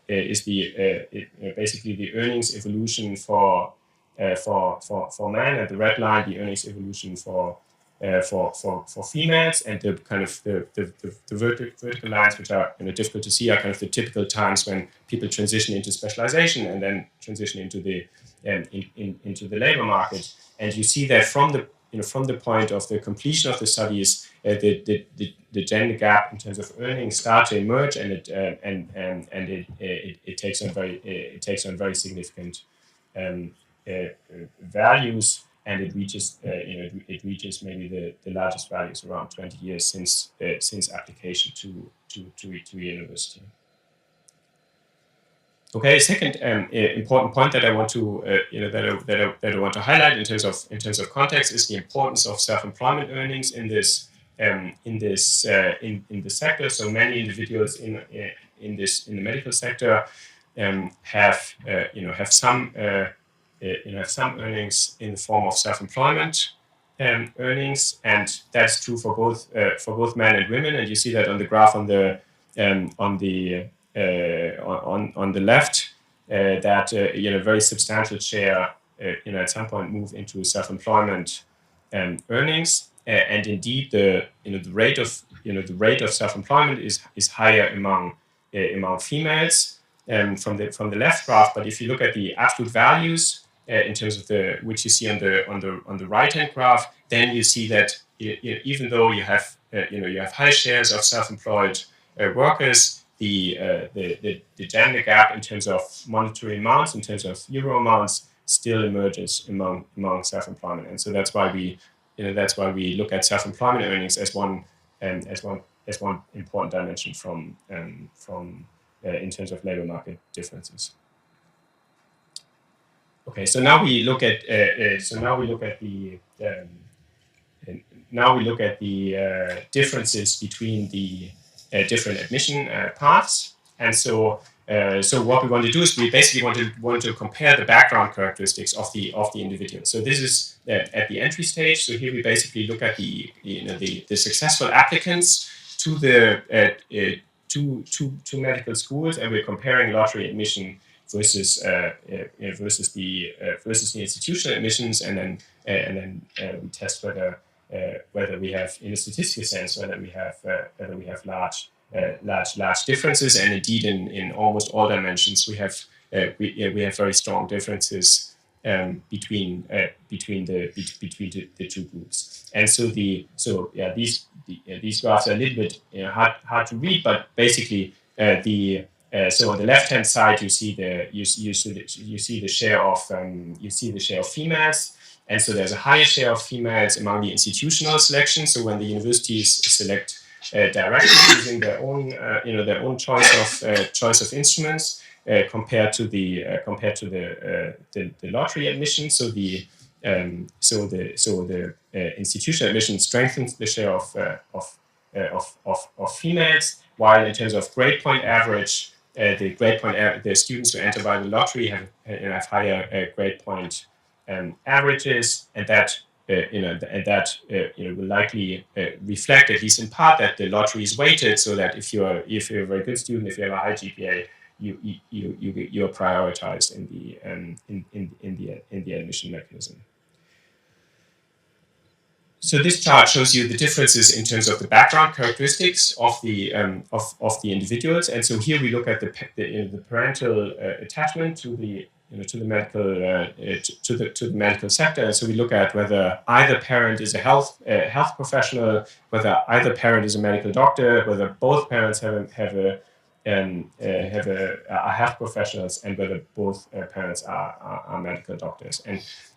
basically the earnings evolution for men, and the red line the earnings evolution for females, and the kind of the vertical lines, which are difficult to see, are kind of the typical times when people transition into specialization and then transition into the labor market. And you see that from the point of the completion of the studies, the gender gap in terms of earnings start to emerge, and it takes on very significant values, and it reaches maybe the largest values around 20 years since application to university. Okay, second important point that I want to that I want to highlight in terms of context is the importance of self-employment earnings in this sector. So many individuals in the medical sector have some earnings in the form of self-employment earnings, and that's true for both men and women. And you see that on the graph on the left, that a very substantial share at some point move into self-employment earnings, and indeed the rate of self-employment is higher among females from the left graph. But if you look at the absolute values in terms of which you see on the right hand graph, then you see that even though you have high shares of self-employed workers, the gender gap in terms of monetary amounts, in terms of euro amounts, still emerges among self-employment. And so that's why we look at self-employment earnings as one important dimension from in terms of labor market differences. Okay, so now we look at the differences between the different admission paths. And so So what we want to do is we basically want to compare the background characteristics of the individual. So this is at the entry stage. So here we basically look at the successful applicants to the to medical schools, and we're comparing lottery admission versus the institutional admissions, and then we test whether we have, in a statistical sense, whether we have large differences, and indeed in almost all dimensions we have very strong differences between the two groups. And so these graphs are a little bit hard to read, but basically so on the left hand side you see the share of females. And so there's a higher share of females among the institutional selection. So when the universities select directly using their own choice of instruments compared to the lottery admission. So the institutional admission strengthens the share of females, while in terms of grade point average, the students who enter by the lottery have higher grade point averages, and that will likely reflect, at least in part, that the lottery is weighted so that if you're a very good student, if you have a high GPA, you are prioritized in the admission mechanism. So this chart shows you the differences in terms of the background characteristics of the individuals, and so here we look at the parental attachment to the medical sector. And so we look at whether either parent is a health professional, whether either parent is a medical doctor, whether both parents are health professionals, and whether both parents are medical doctors.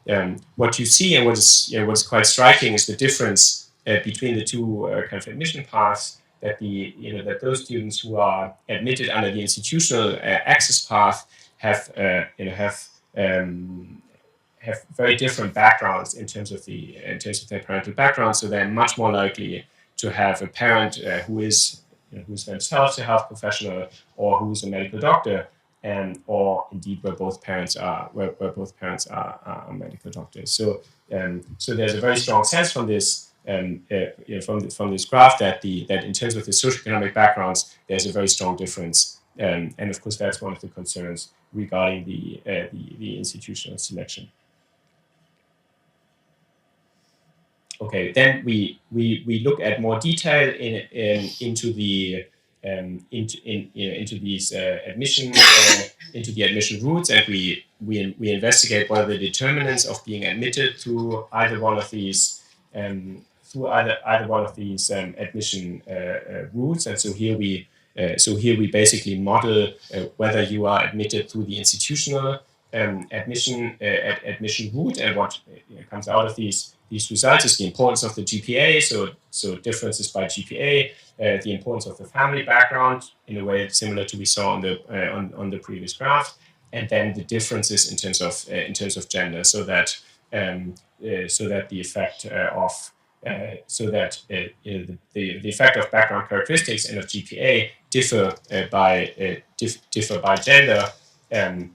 And what you see, and what is quite striking, is the difference between the two kind of admission paths. That that those students who are admitted under the institutional access path have very different backgrounds in terms of their parental background. So they're much more likely to have a parent who's themselves a health professional, or who's a medical doctor, or indeed where both parents are medical doctors. So there's a very strong sense from this. From this graph that in terms of the socioeconomic backgrounds, there's a very strong difference, and of course that's one of the concerns regarding the institutional selection. Okay, then we look at more detail into the into these admission routes, and we investigate what are the determinants of being admitted to either one of these. Admission routes, and so here we basically model whether you are admitted through the institutional admission route, and what comes out of these results is the importance of the GPA, so differences by GPA, the importance of the family background in a way similar to we saw on the previous graph, and then the differences in terms of gender, so that the effect of the effect of background characteristics and of GPA differ by gender, and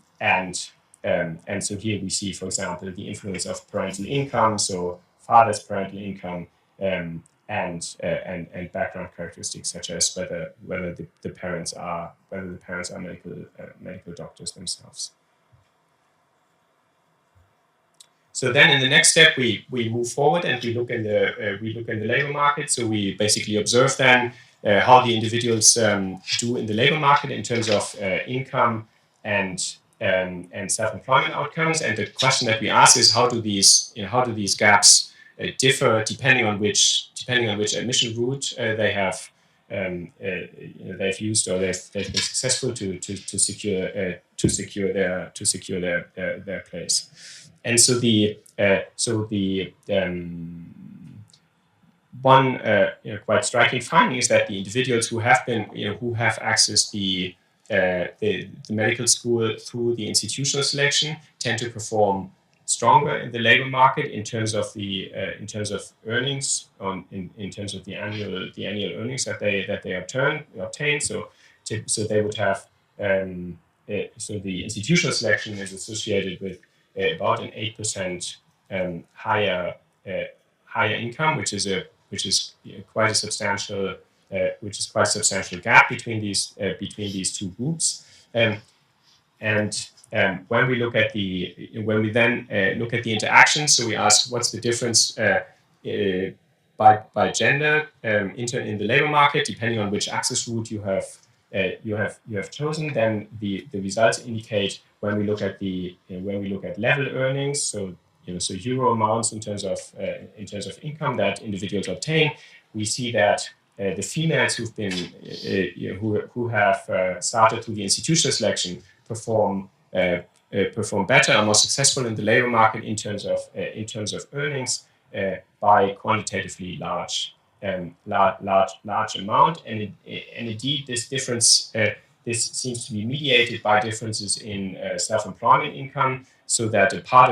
so here we see, for example, the influence of parental income, so father's parental income, and background characteristics such as whether the parents are medical doctors themselves. So then, in the next step, we move forward and we look in the labor market. So we basically observe then how the individuals do in the labor market in terms of income and self-employment outcomes. And the question that we ask is how do these gaps differ depending on which admission route they have they've used, or they've been successful to secure their place. And so one quite striking finding is that the individuals who have accessed the medical school through the institutional selection tend to perform stronger in the labor market in terms of earnings, in terms of the annual earnings that they obtain. So they would have so the institutional selection is associated with about an 8% higher income, which is quite a substantial gap between these two groups. When we then look at the interactions, so we ask what's the difference by gender in the labor market, depending on which access route you have chosen. Then the results indicate when we look at level earnings, so euro amounts in terms of income that individuals obtain. We see that the females who have started through the institutional selection perform better, are more successful in the labor market in terms of earnings by quantitatively large amount, and indeed this difference this seems to be mediated by differences in self-employment income, so that quite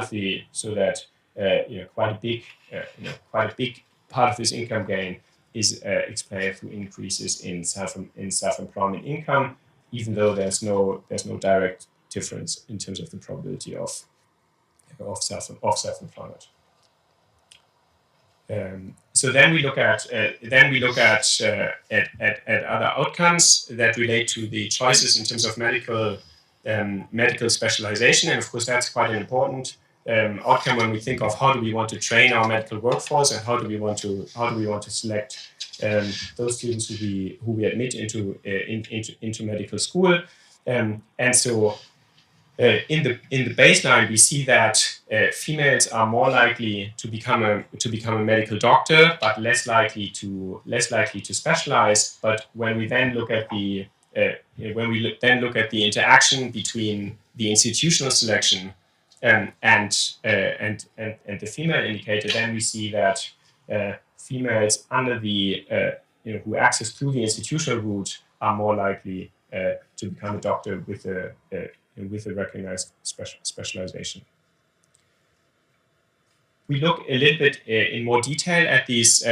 a big part of this income gain is explained through increases in self-employment income, even though there's no direct difference in terms of the probability of self-employment. So then we look at other outcomes that relate to the choices in terms of medical specialization, and of course that's quite an important outcome when we think of how do we want to train our medical workforce, and how do we want to select those students who we admit into medical school. And so in the baseline, we see that females are more likely to become a medical doctor, but less likely to specialize. But when we then look at the interaction between the institutional selection and the female indicator, then we see that females under the who access through the institutional route are more likely to become a doctor with a recognized specialization. We look a little bit in more detail at this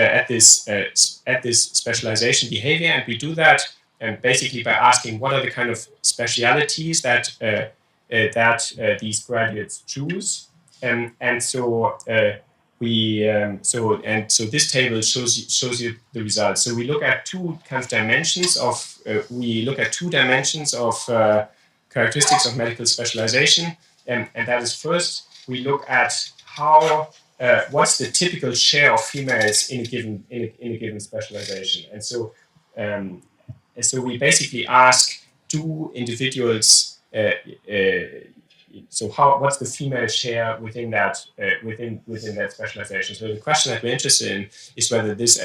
specialization behavior, and we do that basically by asking what are the kind of specialities that these graduates choose, and so this table shows you the results. So we look at two dimensions of characteristics of medical specialization, and that is, first we look at how what's the typical share of females in a given specialization, and so we basically ask, do individuals what's the female share within that specialization? So the question that we're interested in is whether these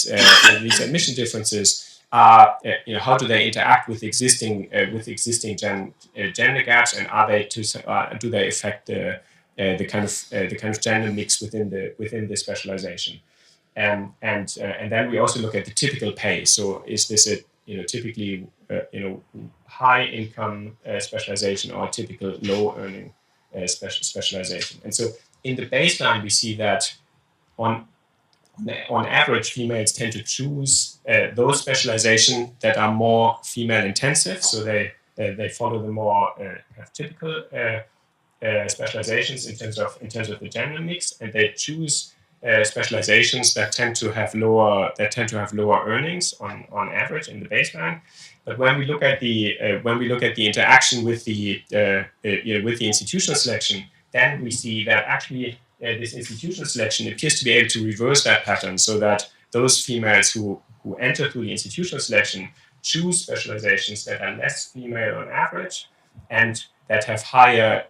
admission differences are, how do they interact with existing gender gaps, and do they affect the kind of gender mix within the specialization? And then we also look at the typical pay. So is this a typically high income specialization, or typical low earning specialization? And so in the baseline, we see that on average, females tend to choose those specializations that are more female intensive. So they follow the more typical specializations in terms of the gender mix, and they choose specializations that tend to have lower earnings on average in the baseline. But when we look at the interaction with the institutional selection, then we see that actually this institutional selection appears to be able to reverse that pattern, so that those females who enter through the institutional selection choose specializations that are less female on average, and that have higher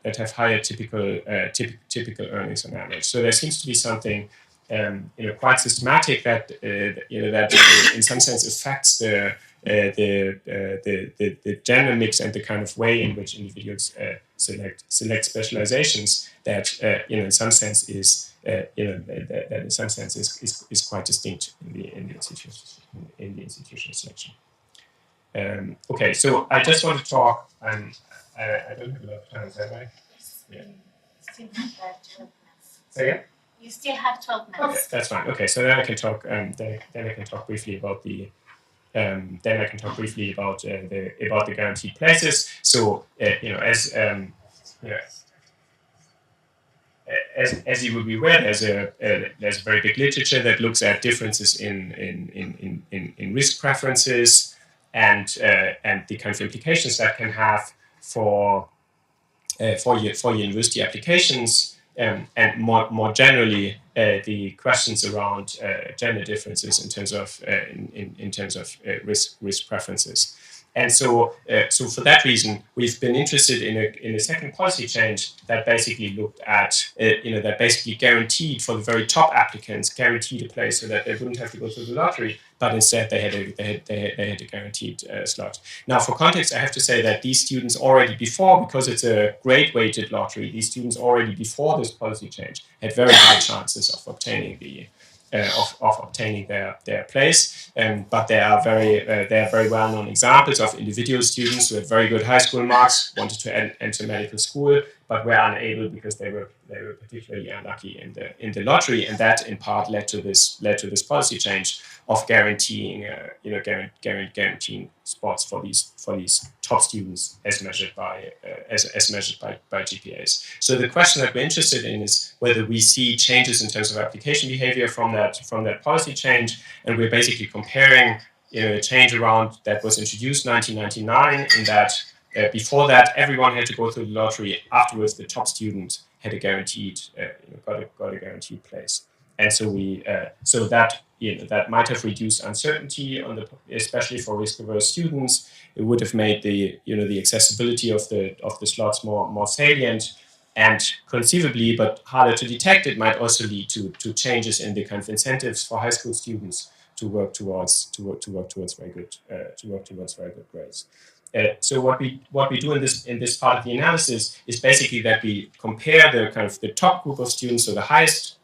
typical earnings on average. So there seems to be something quite systematic that in some sense affects the gender mix and the kind of way in which individuals select specializations that in some sense is quite distinct in the institutional selection. Okay, so I just want to talk. I don't have a lot of time, have I? Yeah. You still have 12 minutes. Say again? You still have 12 minutes. Okay, that's fine. Okay, so then I can talk. Then I can talk briefly about then I can talk briefly about the guaranteed places. So as you will be aware, there's a very big literature that looks at differences in risk preferences and the kind of implications that can have for university applications, and more generally the questions around gender differences in terms of risk preferences. And so for that reason, we've been interested in a second policy change that basically looked at, that basically guaranteed for the very top applicants, guaranteed a place so that they wouldn't have to go through the lottery, but instead they had a guaranteed slot. Now, for context, I have to say that these students already before, because it's a grade weighted lottery, these students already before this policy change had very high chances of obtaining their place. But there are very well known examples of individual students who had very good high school marks, wanted to enter medical school, but were unable because they were particularly unlucky in the lottery, and that in part led to this policy change of guaranteeing spots for these top students as measured by GPAs. So the question that we're interested in is whether we see changes in terms of application behavior from that policy change, and we're basically comparing a change around that was introduced 1999 in that before that everyone had to go through the lottery. Afterwards, the top student had a guaranteed got a guaranteed place, and so that might have reduced uncertainty especially for risk-averse students. It would have made the accessibility of the slots more salient, and conceivably, but harder to detect, it might also lead to changes in the kind of incentives for high school students to work towards very good grades. So what we do in this part of the analysis is basically that we compare the top group of students, so the highest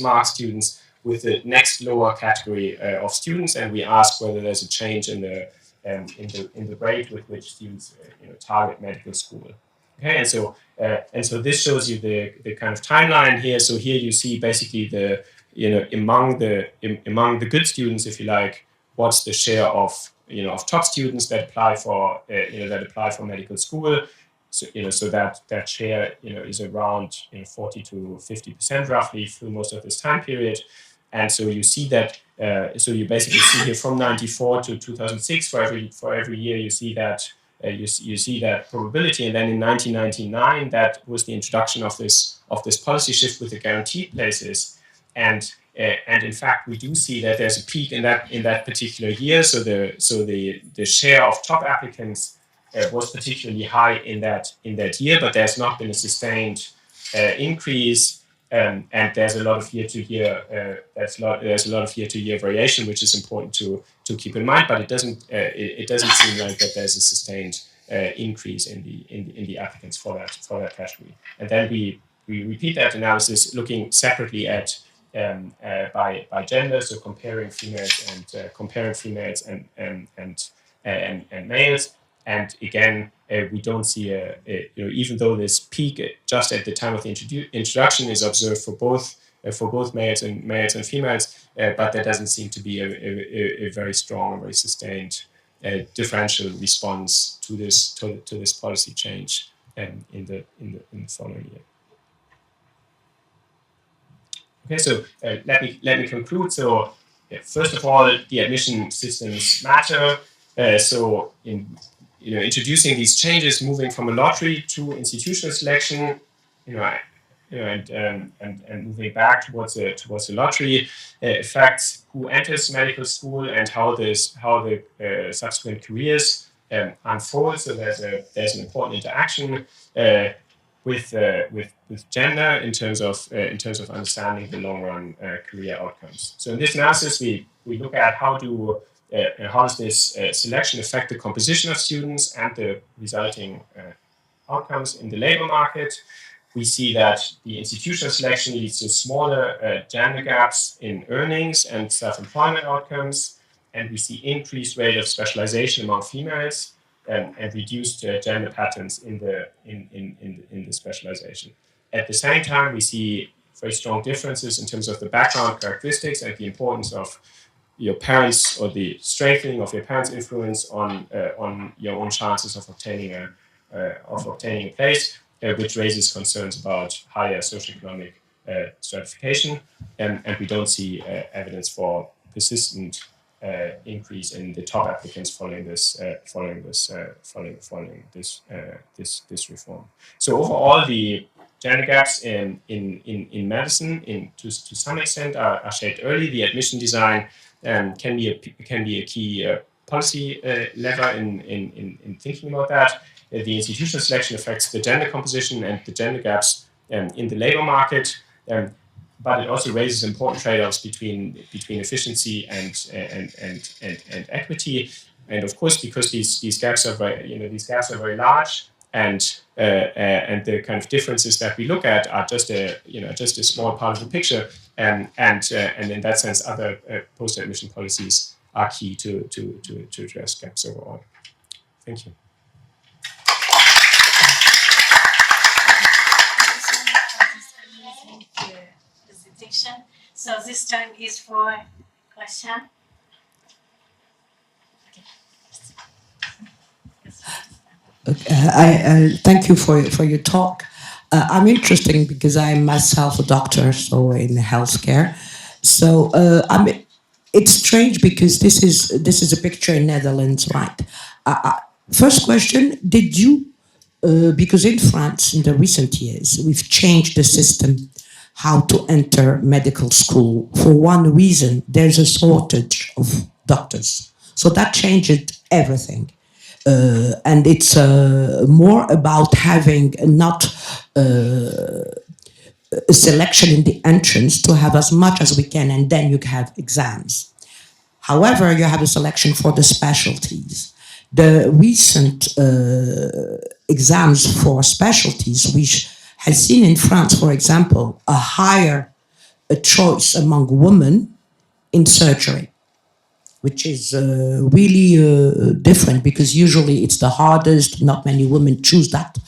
mark students, with the next lower category of students, and we ask whether there's a change in the rate with which students target medical school. Okay, and so this shows you the kind of timeline here. So here you see basically among the good students, if you like, what's the share of top students that apply for medical school. So that share is around 40 to 50% roughly through most of this time period. And so you see that. So you basically see here from 94 to 2006 for every year you see that. You see that probability, and then in 1999, that was the introduction of this policy shift with the guaranteed places, and in fact we do see that there's a peak in that particular year. So the share of top applicants was particularly high in that year, but there's not been a sustained increase. And there's a lot of year-to-year variation, which is important to keep in mind. But it doesn't seem like that there's a sustained increase in the applicants for that category. And then we repeat that analysis looking separately at by gender, so comparing females and males. And again, we don't see even though this peak just at the time of the introduction is observed for both males and females, but there doesn't seem to be a very strong, very sustained differential response to this policy change in the following year. Okay, so let me conclude. So first of all, the admission systems matter. So introducing these changes, moving from a lottery to institutional selection, and moving back towards a lottery affects who enters medical school and how the subsequent careers unfold. So there's an important interaction with gender in terms of understanding the long run career outcomes. So in this analysis, we look at how does this selection affect the composition of students and the resulting outcomes in the labor market. We see that the institutional selection leads to smaller gender gaps in earnings and self-employment outcomes, and we see increased rate of specialization among females and reduced gender patterns in the specialization. At the same time, we see very strong differences in terms of the background characteristics and the importance of your parents or the strengthening of your parents' influence on your own chances of obtaining a place, which raises concerns about higher socioeconomic stratification, and we don't see evidence for persistent increase in the top applicants following this reform. So overall, the gender gaps in medicine, to some extent, are shaped early. The admission design can be a key policy lever in thinking about that. The institutional selection affects the gender composition and the gender gaps in the labor market. But it also raises important trade-offs between efficiency and equity, and of course, because these gaps are very large, and the kind of differences that we look at are just a small part of the picture, and in that sense, other post-admission policies are key to address gaps overall. Thank you. So this time is for question. I thank you for your talk. I'm interested because I'm myself a doctor, so in healthcare. So it's strange because this is a picture in Netherlands, right? First question: did you? Because in France, in the recent years, we've changed the system how to enter medical school. For one reason, there's a shortage of doctors. So that changed everything. And it's more about having not a selection in the entrance to have as much as we can, and then you have exams. However, you have a selection for the specialties. The recent exams for specialties, which has seen in France, for example, a higher choice among women in surgery, which is really different because usually it's the hardest. Not many women choose that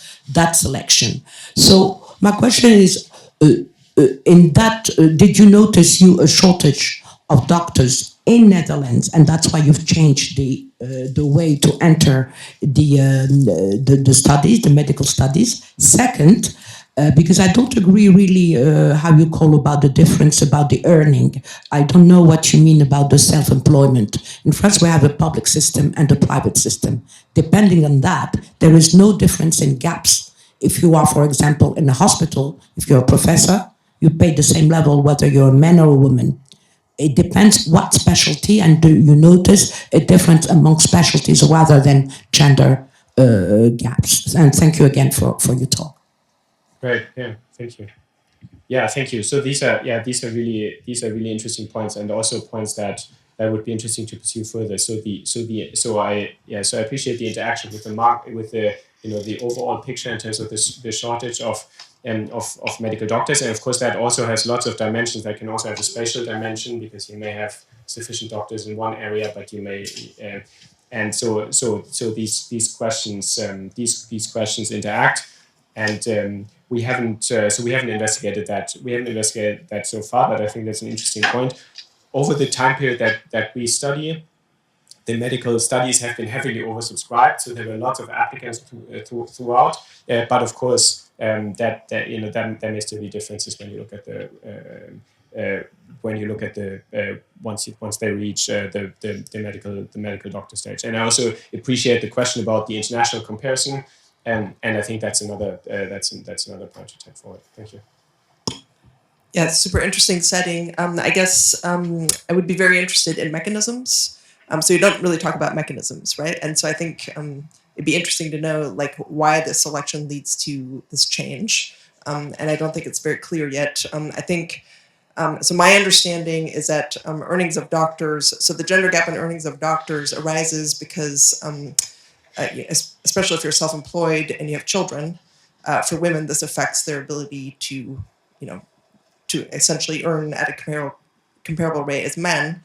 selection. So my question is, in that, did you notice a shortage of doctors in Netherlands, and that's why you've changed the way to enter the studies, the medical studies? Second, because I don't agree really how you call about the difference about the earning. I don't know what you mean about the self-employment. In France, we have a public system and a private system. Depending on that, there is no difference in gaps. If you are, for example, in a hospital, if you're a professor, you pay the same level whether you're a man or a woman. It depends what specialty, and do you notice a difference among specialties rather than gender gaps? And thank you again for your talk. Great. Yeah. Thank you. Yeah. Thank you. So these are really interesting points, and also points that would be interesting to pursue further. So I appreciate the interaction with the overall picture in terms of the shortage of medical doctors, and of course that also has lots of dimensions. That can also have a spatial dimension, because you may have sufficient doctors in one area, but you may and so these questions interact. And we haven't investigated that. We haven't investigated that so far, but I think that's an interesting point. Over the time period that we study, the medical studies have been heavily oversubscribed, so there were lots of applicants throughout. But of course, there may still be differences when you look at once they reach the medical doctor stage. And I also appreciate the question about the international comparison. And I think that's another point to take forward. Thank you. Yeah, it's a super interesting setting. I guess I would be very interested in mechanisms. So you don't really talk about mechanisms, right? And so I think it'd be interesting to know like why this selection leads to this change. And I don't think it's very clear yet. I think so. My understanding is that earnings of doctors. So the gender gap in earnings of doctors arises because. Especially if you're self-employed and you have children, for women, this affects their ability to essentially earn at a comparable rate as men.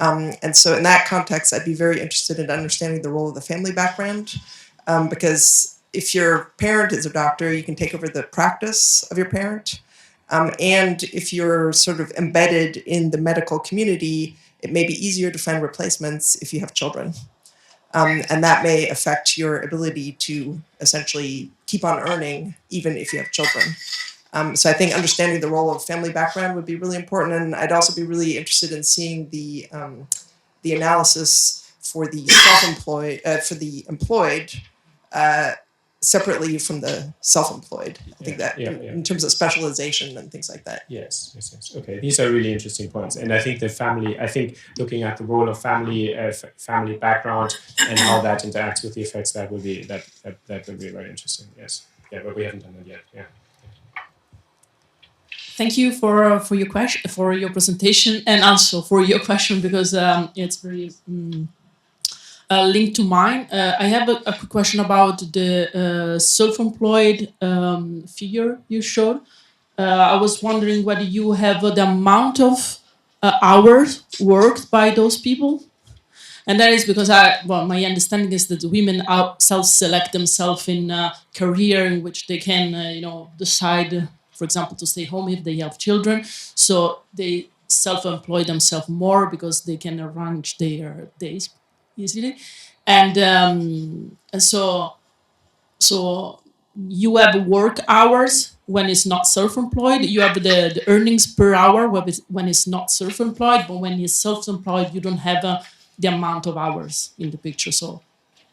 And so in that context, I'd be very interested in understanding the role of the family background, because if your parent is a doctor, you can take over the practice of your parent. And if you're sort of embedded in the medical community, it may be easier to find replacements if you have children. And that may affect your ability to essentially keep on earning even if you have children. So I think understanding the role of family background would be really important, and I'd also be really interested in seeing the analysis for the self-employed, for the employed, separately from the self-employed. I think that in terms of specialization and things like that. Yes. Okay, these are really interesting points, and I think looking at the role of family, family background, and how that interacts with the effects, that would be very interesting. Yes, but we haven't done that yet. Yeah. Thank you for your question, for your presentation, and also for your question, because it's very linked to mine. I have a quick question about the self-employed figure you showed. I was wondering whether you have the amount of hours worked by those people. And that is because my understanding is that women self-select themselves in a career in which they can, decide, for example, to stay home if they have children. So they self-employ themselves more because they can arrange their days easily. And so you have work hours when it's not self-employed. You have the earnings per hour when it's not self-employed, but when it's self-employed, you don't have the amount of hours in the picture. So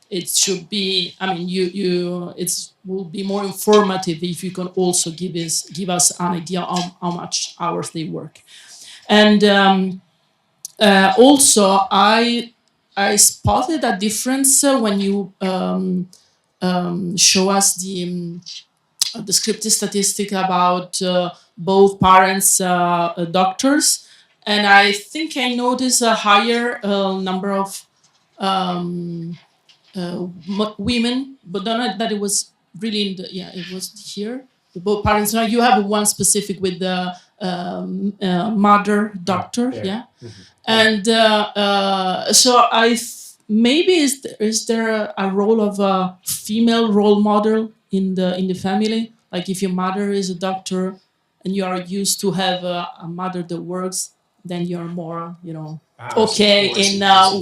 it should be, it will be more informative if you can also give us an idea of how much hours they work. And also I spotted a difference when you show us the descriptive statistic about both parents, doctors, and I think I noticed a higher number of women, but not that it was really it was here. The both parents. Now you have one specific with the mother doctor, Mm-hmm. and so maybe is there a role of a female role model in the family? Like if your mother is a doctor and you are used to have a mother that works, then you're more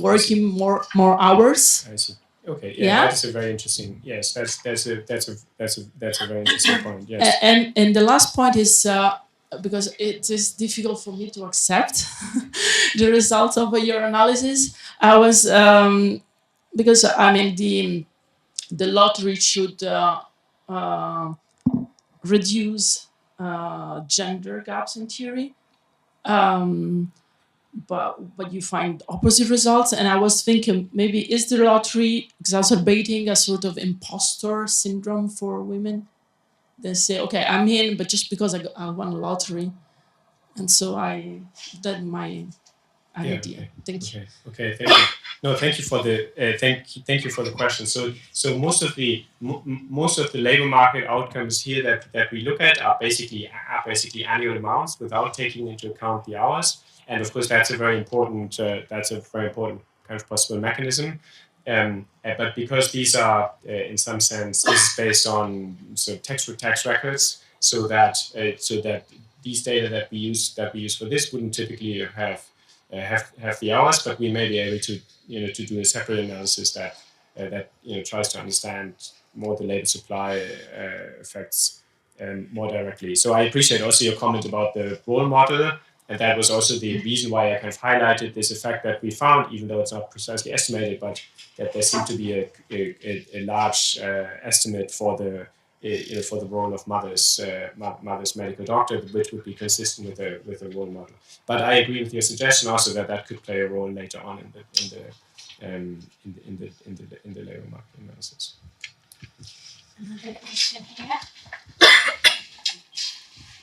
working more hours. I see. Okay, that's a very interesting. Yes, that's a very interesting point. Yes, and the last point is because it is difficult for me to accept the results of your analysis. I was because the lottery should reduce gender gaps in theory. But you find opposite results, and I was thinking maybe is the lottery exacerbating a sort of imposter syndrome for women? They say, okay, I'm in, but just because I won a lottery, and so that's my idea. Thank you. Okay, thank you. No, thank you for the thank you for the question. So most of the labor market outcomes here that we look at are basically annual amounts without taking into account the hours. And of course, that's a very important kind of possible mechanism. But because these are, in some sense, this is based on tax records, so that these data that we use for this wouldn't typically have the hours, but we may be able to to do a separate analysis that tries to understand more the labor supply effects more directly. So I appreciate also your comment about the role model. And that was also the reason why I kind of highlighted this effect that we found, even though it's not precisely estimated, but that there seemed to be a large estimate for the role of mother's medical doctor, which would be consistent with the role model. But I agree with your suggestion also that could play a role later on in the labor market analysis. Another question here.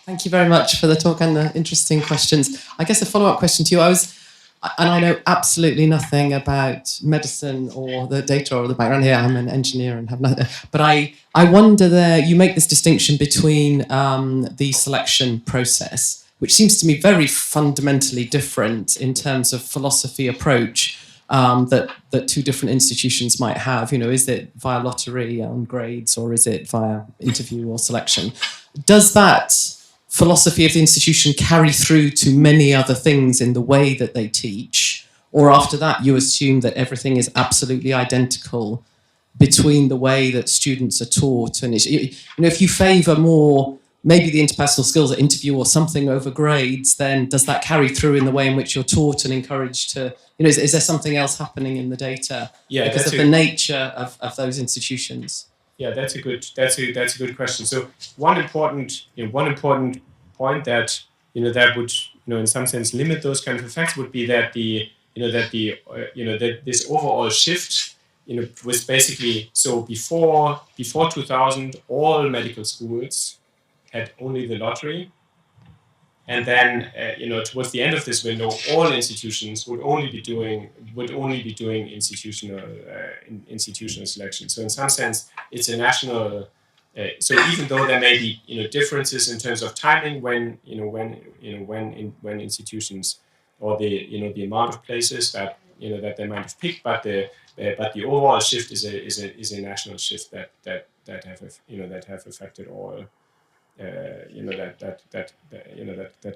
Thank you very much for the talk and the interesting questions. I guess a follow-up question to you. I know absolutely nothing about medicine or the data or the background here. I'm an engineer and have nothing. But I wonder you make this distinction between the selection process, which seems to me very fundamentally different in terms of philosophy approach that two different institutions might have. Is it via lottery on grades or is it via interview or selection? Does that philosophy of the institution carry through to many other things in the way that they teach? Or after that, you assume that everything is absolutely identical between the way that students are taught? And if you favour more maybe the interpersonal skills at interview or something over grades, then does that carry through in the way in which you're taught and encouraged to, is there something else happening in the data because of the nature of those institutions? Yeah, that's a good question. So one important point that that would in some sense limit those kind of effects would be that that this overall shift was basically, so before 2000 all medical schools had only the lottery, and then towards the end of this window all institutions would only be doing institutional selection. So in some sense it's a national so even though there may be differences in terms of timing when institutions or the amount of places that that they might have picked, but the overall shift is a national shift that have affected all that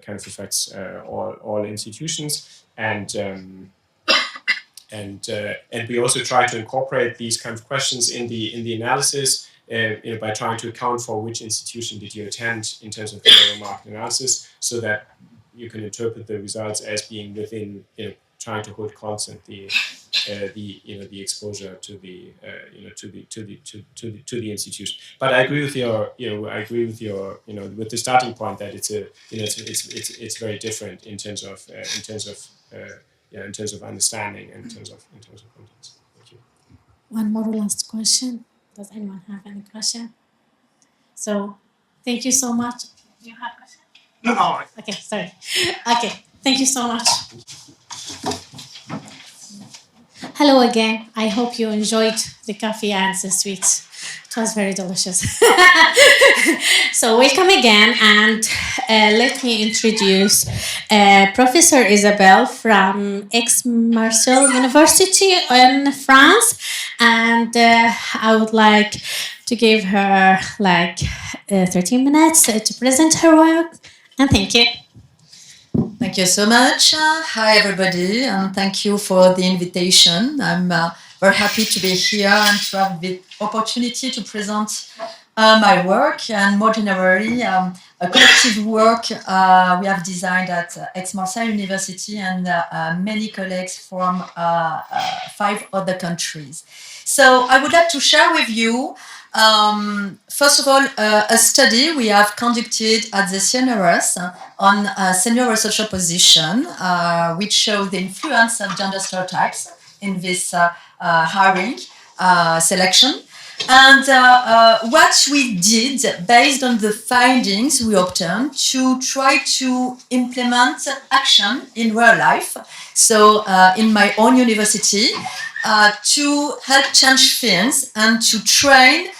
kind of affects all institutions, and we also try to incorporate these kind of questions in the analysis by trying to account for which institution did you attend in terms of the labor market analysis, so that you can interpret the results as being within trying to hold constant the exposure to the institution. But I agree with your with the starting point that it's it's very different in terms of understanding and in terms of context. Thank you. One more last question. Does anyone have any question? So, thank you so much. You have a question? No. Okay, sorry. Okay, thank you so much. Hello again. I hope you enjoyed the coffee and the sweets. It was very delicious. So welcome again, and let me introduce Professor Isabelle from Aix-Marseille University in France, and I would like to give her 13 minutes to present her work, and thank you. Thank you so much. Hi, everybody, and thank you for the invitation. I'm very happy to be here and to have the opportunity to present my work, and more generally, a collective work we have designed at Aix-Marseille University and many colleagues from 5 other countries. So I would like to share with you first of all, a study we have conducted at the CNRS on senior researcher position, which shows the influence of gender stereotypes in this hiring selection. And what we did, based on the findings we obtained, to try to implement action in real life, so in my own university, to help change things and to train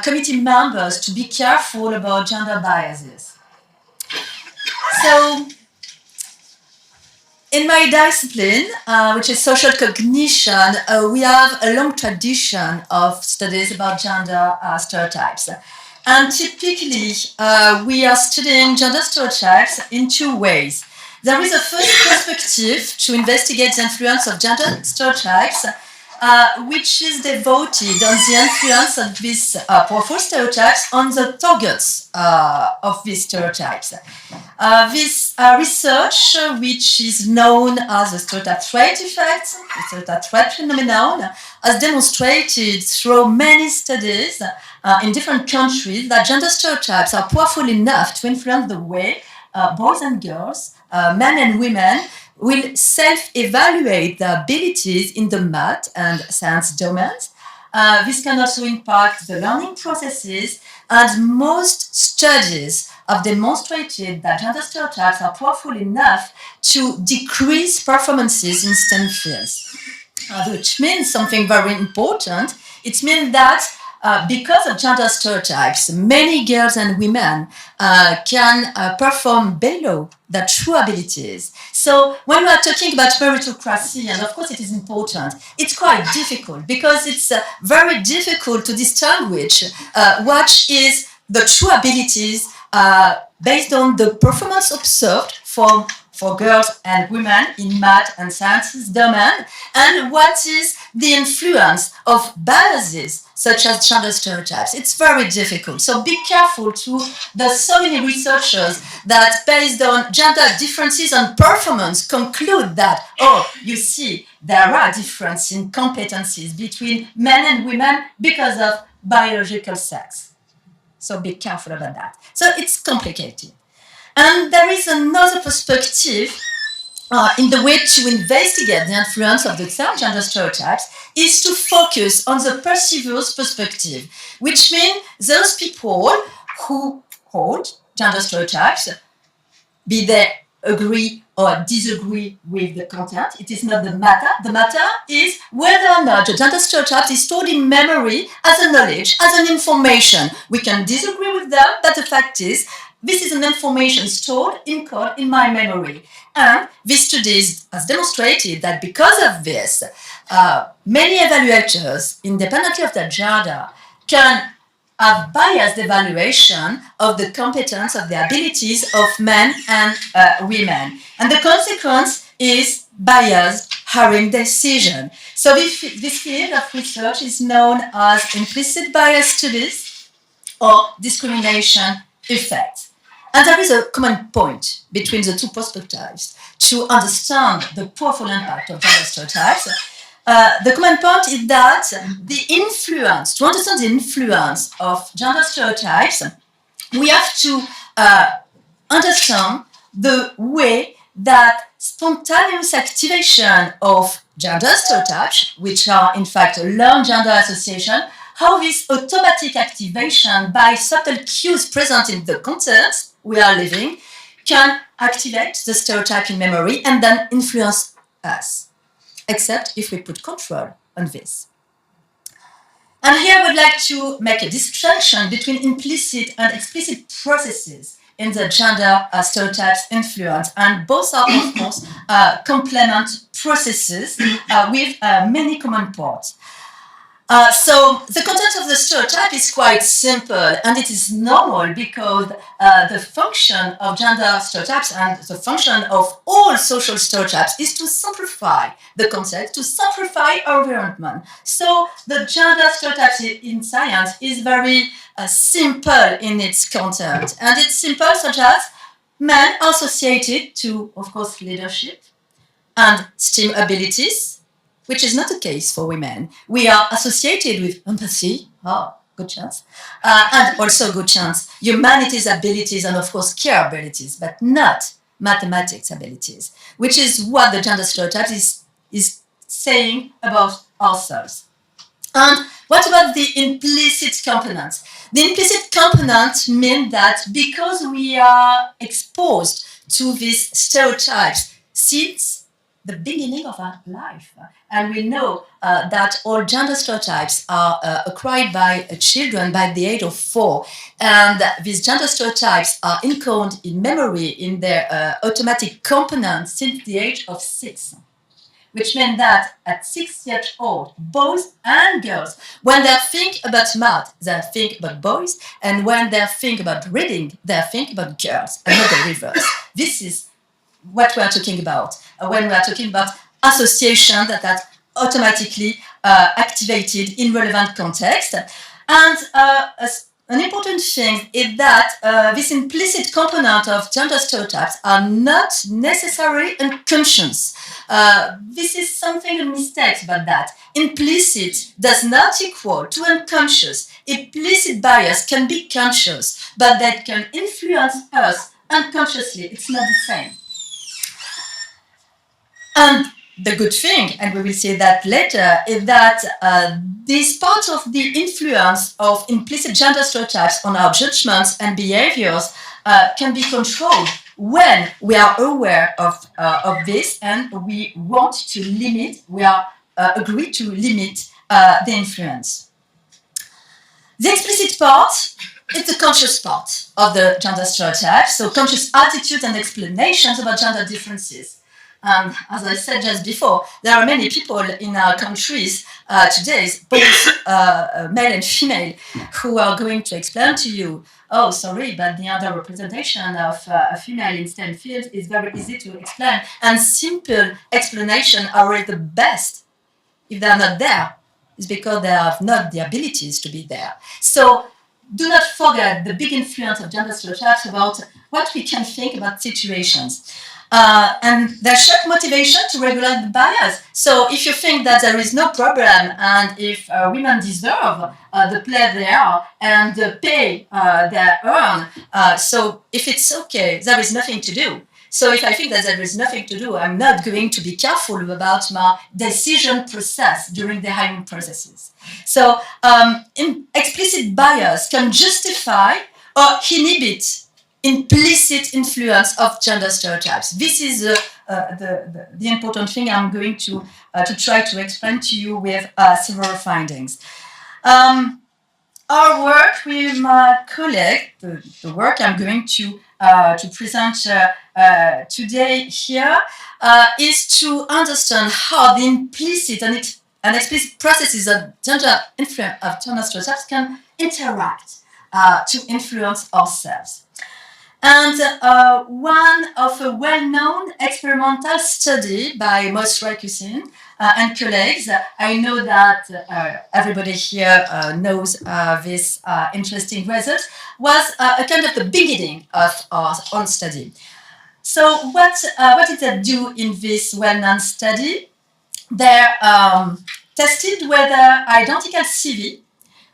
committee members to be careful about gender biases. So, in my discipline, which is social cognition, we have a long tradition of studies about gender stereotypes. And typically, we are studying gender stereotypes in 2 ways. There is a first perspective to investigate the influence of gender stereotypes, which is devoted on the influence of these powerful stereotypes on the targets of these stereotypes. This research, which is known as the stereotype trait effect, the stereotype trait phenomenon, has demonstrated through many studies in different countries that gender stereotypes are powerful enough to influence the way boys and girls, men and women, will self-evaluate their abilities in the math and science domains. This can also impact the learning processes, and most studies have demonstrated that gender stereotypes are powerful enough to decrease performances in STEM fields, which means something very important. It means that because of gender stereotypes, many girls and women can perform below their true abilities. So when we are talking about meritocracy, and of course it is important, it's quite difficult because it's very difficult to distinguish what is the true abilities based on the performance observed for girls and women in math and sciences domain, and what is the influence of biases such as gender stereotypes. It's very difficult, so be careful too. There's so many researchers that based on gender differences and performance conclude that, oh, you see, there are differences in competencies between men and women because of biological sex. So be careful about that. So it's complicated. And there is another perspective in the way to investigate the influence of the term gender stereotypes is to focus on the perceiver's perspective, which means those people who hold gender stereotypes, be they agree or disagree with the content. It is not the matter. The matter is whether or not the gender stereotype is stored in memory as a knowledge, as an information. We can disagree with them, but the fact is, this is an information stored in code in my memory. And this study has demonstrated that because of this, many evaluators, independently of their gender, can have biased evaluation of the competence, of the abilities of men and women. And the consequence is biased hiring decision. So this field of research is known as implicit bias studies or discrimination effects. And there is a common point between the two perspectives to understand the powerful impact of gender stereotypes. The common point is that the influence, to understand the influence of gender stereotypes, we have to understand the way that spontaneous activation of gender stereotypes, which are in fact a learned gender association, how this automatic activation by subtle cues present in the context we are living can activate the stereotype in memory and then influence us, except if we put control on this. And here I would like to make a distinction between implicit and explicit processes in the gender stereotypes influence, and both are, of course, complement processes with many common parts. So the content of the stereotype is quite simple, and it is normal because the function of gender stereotypes and the function of all social stereotypes is to simplify the context, to simplify our environment. So the gender stereotypes in science is very simple in its content, and it's simple such as men are associated to, of course, leadership and STEAM abilities, which is not the case for women. We are associated with empathy, good chance, and also good chance, humanities abilities and of course care abilities, but not mathematics abilities, which is what the gender stereotype is saying about ourselves. And what about the implicit components? The implicit components mean that because we are exposed to these stereotypes since the beginning of our life, and we know that all gender stereotypes are acquired by children by the age of 4, and these gender stereotypes are encoded in memory in their automatic components since the age of 6. Which means that at 6 years old, boys and girls, when they think about math, they think about boys, and when they think about reading, they think about girls, and not the reverse. This is what we are talking about when we are talking about association that are automatically activated in relevant context. And an important thing is that this implicit component of gender stereotypes are not necessarily unconscious. This is something a mistake about that. Implicit does not equal to unconscious. Implicit bias can be conscious, but that can influence us unconsciously. It's not the same. And the good thing, and we will see that later, is that this part of the influence of implicit gender stereotypes on our judgments and behaviors can be controlled when we are aware of this and we want to limit, we are agree to limit the influence. The explicit part is the conscious part of the gender stereotype, so conscious attitudes and explanations about gender differences. And as I said just before, there are many people in our countries today, both male and female, who are going to explain to you, oh, sorry, but the underrepresentation of a female in STEM fields is very easy to explain. And simple explanation are really the best. If they're not there, it's because they have not the abilities to be there. So do not forget the big influence of gender stereotypes about what we can think about situations. And their shared motivation to regulate the bias. So if you think that there is no problem and if women deserve the play they are and the pay they earn, so if it's okay, there is nothing to do. So if I think that there is nothing to do, I'm not going to be careful about my decision process during the hiring processes. So explicit bias can justify or inhibit implicit influence of gender stereotypes. This is the important thing I'm going to try to explain to you with several findings. Our work with my colleague, the work I'm going to present today here, is to understand how the implicit and explicit processes of gender influence of gender stereotypes can interact to influence ourselves. And one of a well-known experimental study by Moss Rakusin and colleagues, I know that everybody here knows this interesting result, was a kind of the beginning of our own study. So what did they do in this well-known study? They tested whether identical CV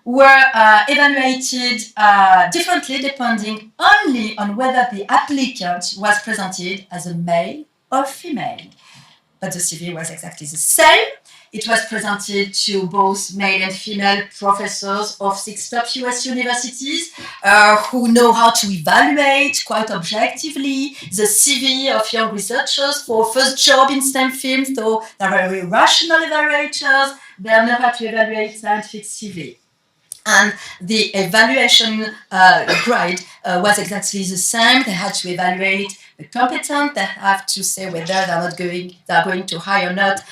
were evaluated differently depending only on whether the applicant was presented as a male or female. But the CV was exactly the same. It was presented to both male and female professors of 6 top US universities who know how to evaluate quite objectively the CV of young researchers for first job in STEM fields, so they're very rational evaluators. They know how to evaluate scientific CV. And the evaluation grade was exactly the same. They had to evaluate the competent. They have to say whether they're going to hire or not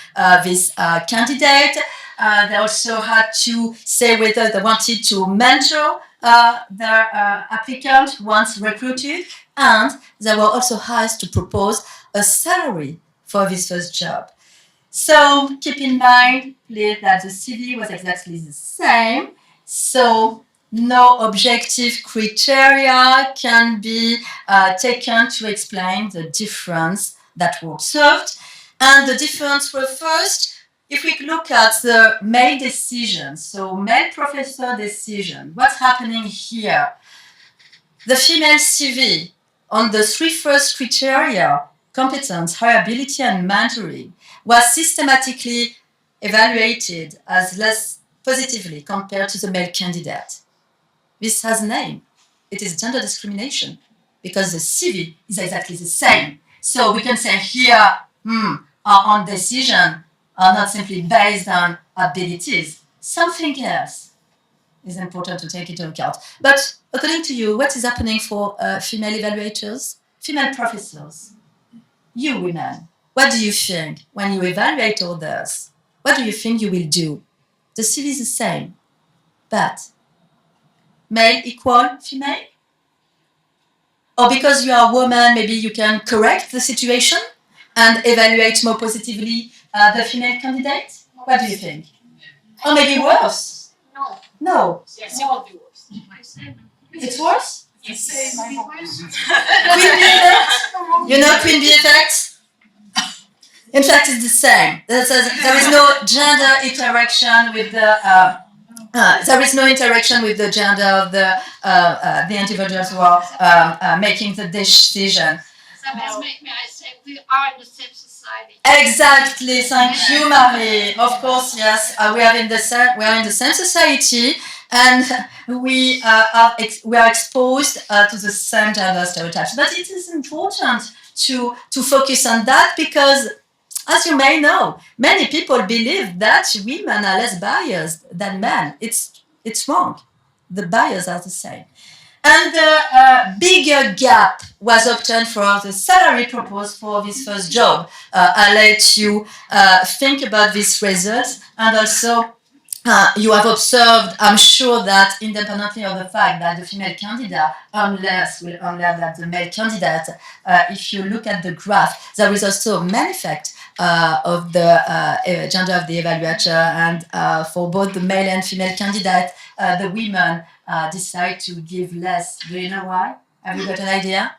this candidate. They also had to say whether they wanted to mentor their applicant once recruited. And they were also asked to propose a salary for this first job. So keep in mind, please, that the CV was exactly the same. So no objective criteria can be taken to explain the difference that were observed. And the difference were first, if we look at the male decision, so male professor decision, what's happening here? The female CV on the 3 first criteria, competence, hireability, and mentoring, was systematically evaluated as less positively compared to the male candidate. This has a name. It is gender discrimination because the CV is exactly the same. So we can say here, our own decision are not simply based on abilities. Something else is important to take into account. But according to you, what is happening for female evaluators, female professors? You women, what do you think when you evaluate others? What do you think you will do? The CV is the same, but male equal female? Or because you are a woman, maybe you can correct the situation and evaluate more positively the female candidate? What do you think? Or maybe worse? No. Yes, it will be worse. It's worse? Yes. Queen bee effect? You know queen bee effect? In fact, it's the same. There is no gender interaction with the. There is no interaction with the gender of the individuals who are making the decision. May I say we are in the same society. Exactly. Thank you, Marie. Of course, yes. We are in the same society, and we are exposed to the same gender stereotypes. But it is important to focus on that because, as you may know, many people believe that women are less biased than men. It's wrong. The bias are the same. And the bigger gap was obtained for the salary proposed for this first job. I'll let you think about these results, and also you have observed, I'm sure, that independently of the fact that the female candidate will earn less than the male candidate, if you look at the graph, there is also a main effect of the gender of the evaluator, and for both the male and female candidate, the women decide to give less. Do you know why? Have you got an idea?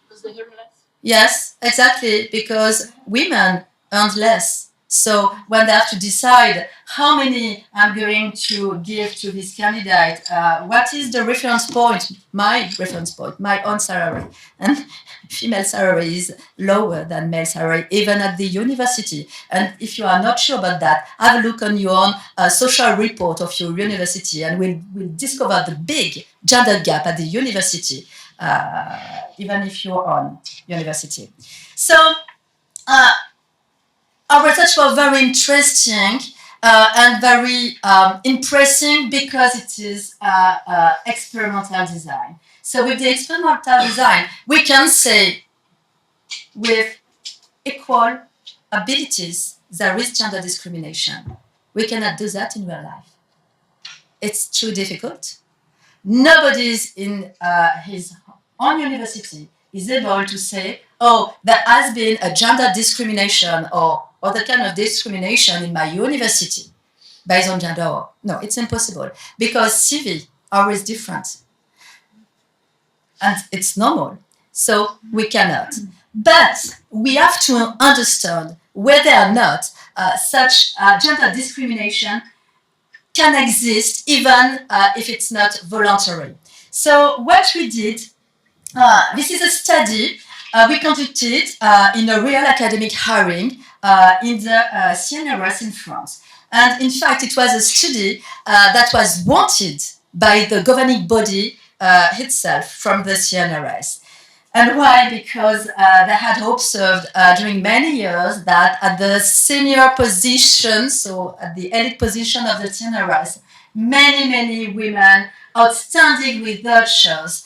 Because they hear less. Yes, exactly, because women earn less. So when they have to decide how many I'm going to give to this candidate, what is the reference point? My reference point, my own salary. And female salary is lower than male salary, even at the university. And if you are not sure about that, have a look on your own social report of your university, and we'll discover the big gender gap at the university, even if you're on university. So our research was very interesting and very impressive because it is experimental design. So with the experimental design, we can say with equal abilities, there is gender discrimination. We cannot do that in real life. It's too difficult. Nobody in his own university is able to say, oh, there has been a gender discrimination or other kind of discrimination in my university based on gender. No, it's impossible because CV are always different. And it's normal. So we cannot. But we have to understand whether or not such gender discrimination can exist even if it's not voluntary. So what we did, this is a study we conducted in a real academic hiring in the CNRS in France. And in fact, it was a study that was wanted by the governing body itself from the CNRS. And why? Because they had observed during many years that at the senior position, so at the elite position of the CNRS, many women, outstanding researchers,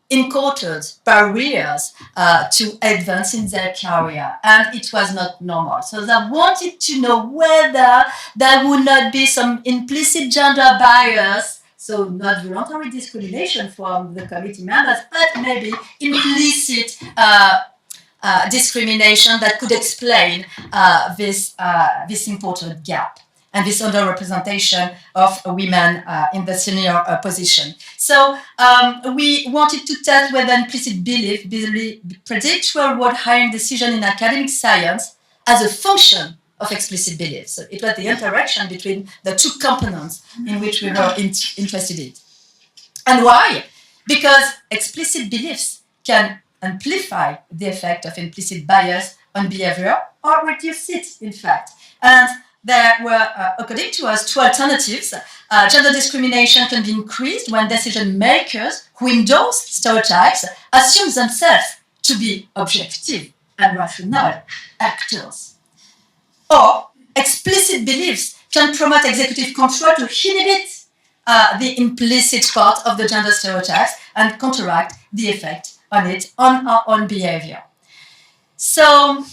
encountered barriers to advance in their career, and it was not normal. So they wanted to know whether there would not be some implicit gender bias, so not voluntary discrimination from the committee members, but maybe implicit discrimination that could explain this important gap and this underrepresentation of women in the senior position. So we wanted to test whether implicit belief predicts real-world hiring decision in academic science as a function of explicit belief. So it was the interaction between the two components in which we were interested in. And why? Because explicit beliefs can amplify the effect of implicit bias on behavior or reduce it, in fact. And there were, according to us, two alternatives. Gender discrimination can be increased when decision makers who endorse stereotypes assume themselves to be objective and rational actors. Or explicit beliefs can promote executive control to inhibit the implicit part of the gender stereotypes and counteract the effect on it on our own behavior. So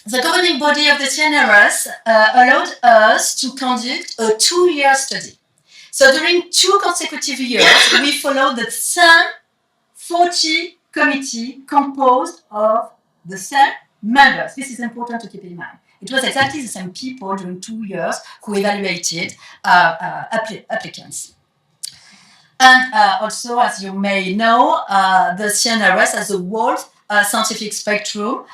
the governing body of the CNRS allowed us to conduct a 2-year study. So during 2 consecutive years, we followed the same 40 committee composed of the same members. This is important to keep in mind. It was exactly the same people during 2 years who evaluated applicants. And also, as you may know, the CNRS has a wide scientific spectrum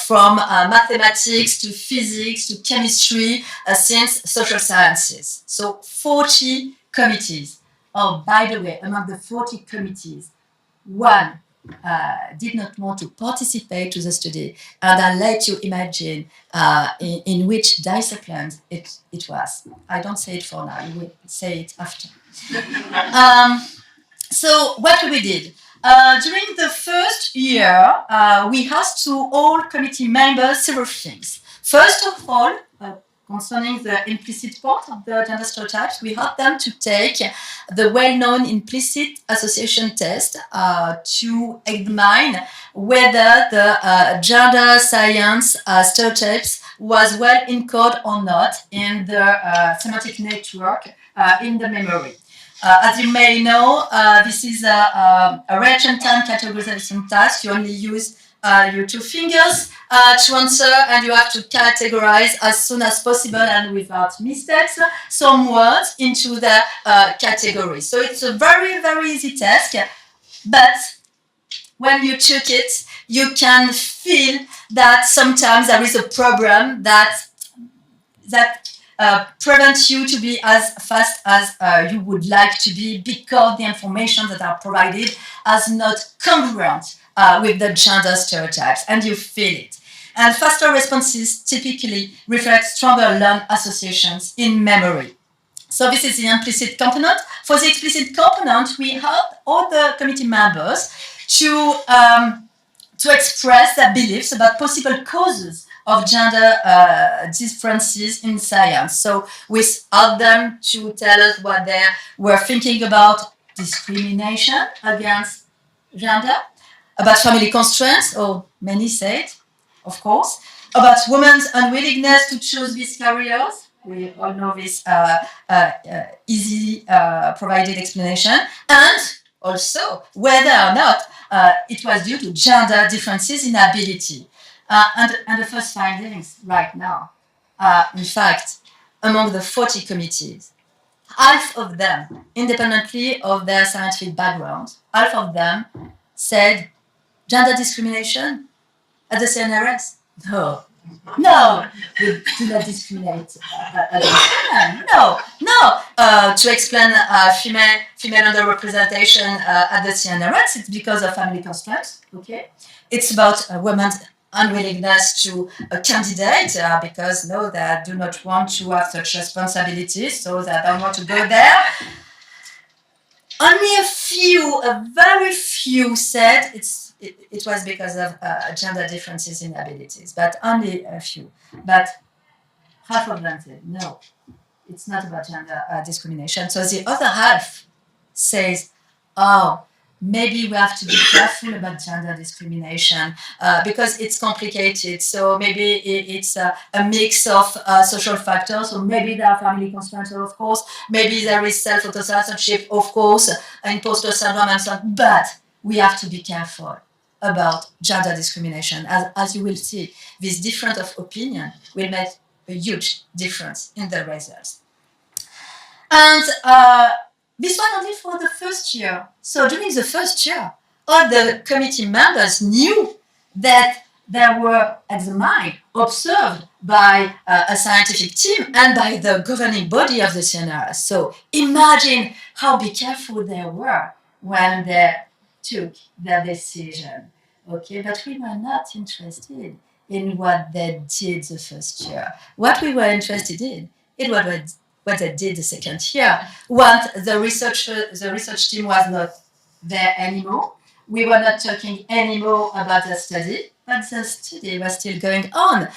from mathematics to physics to chemistry, since social sciences. So 40 committees. Oh, by the way, among the 40 committees, one did not want to participate to the study, and I'll let you imagine in which disciplines it was. I don't say it for now, you will say it after. So what we did? During the first year, we asked to all committee members several things. First of all, concerning the implicit part of the gender stereotypes, we helped them to take the well-known implicit association test to examine whether the gender science stereotypes was well encoded or not in the semantic network in the memory. As you may know, this is a reaction time categorization task. You only use your two fingers to answer, and you have to categorize as soon as possible and without mistakes some words into the category. So it's a very, very easy task, but when you took it, you can feel that sometimes there is a problem that prevents you to be as fast as you would like to be, because the information that are provided is not congruent with the gender stereotypes, and you feel it. And faster responses typically reflect stronger learned associations in memory. So this is the implicit component. For the explicit component, we help all the committee members to express their beliefs about possible causes of gender differences in science. So we asked them to tell us what they were thinking about discrimination against gender, about family constraints, or many said, of course, about women's unwillingness to choose these careers. We all know this easy provided explanation, and also whether or not it was due to gender differences in ability. And the first findings right now, in fact, among the 40 committees, half of them, independently of their scientific background, half of them said gender discrimination at the CNRS. No, we do not discriminate against women. No. To explain female underrepresentation at the CNRS, it's because of family constraints. Okay, it's about women's unwillingness to candidate because they do not want to have such responsibilities, so they don't want to go there. Only a very few said it was because of gender differences in abilities, but only a few. But half of them said no, it's not about gender discrimination. So the other half says, oh, maybe we have to be careful about gender discrimination because it's complicated. So maybe it's a mix of social factors. So maybe there are family constraints, of course. Maybe there is self-authorship, of course, imposter syndrome and so on. But we have to be careful about gender discrimination. As you will see, this difference of opinion will make a huge difference in the results. And this one only for the first year. So during the first year, all the committee members knew that they were examined, observed by a scientific team and by the governing body of the CNRS. So imagine how be careful they were when they took their decision. Okay, but we were not interested in what they did the first year. What we were interested in, it was what they did the second year. Once the research team was not there anymore, we were not talking anymore about the study, but the study was still going on.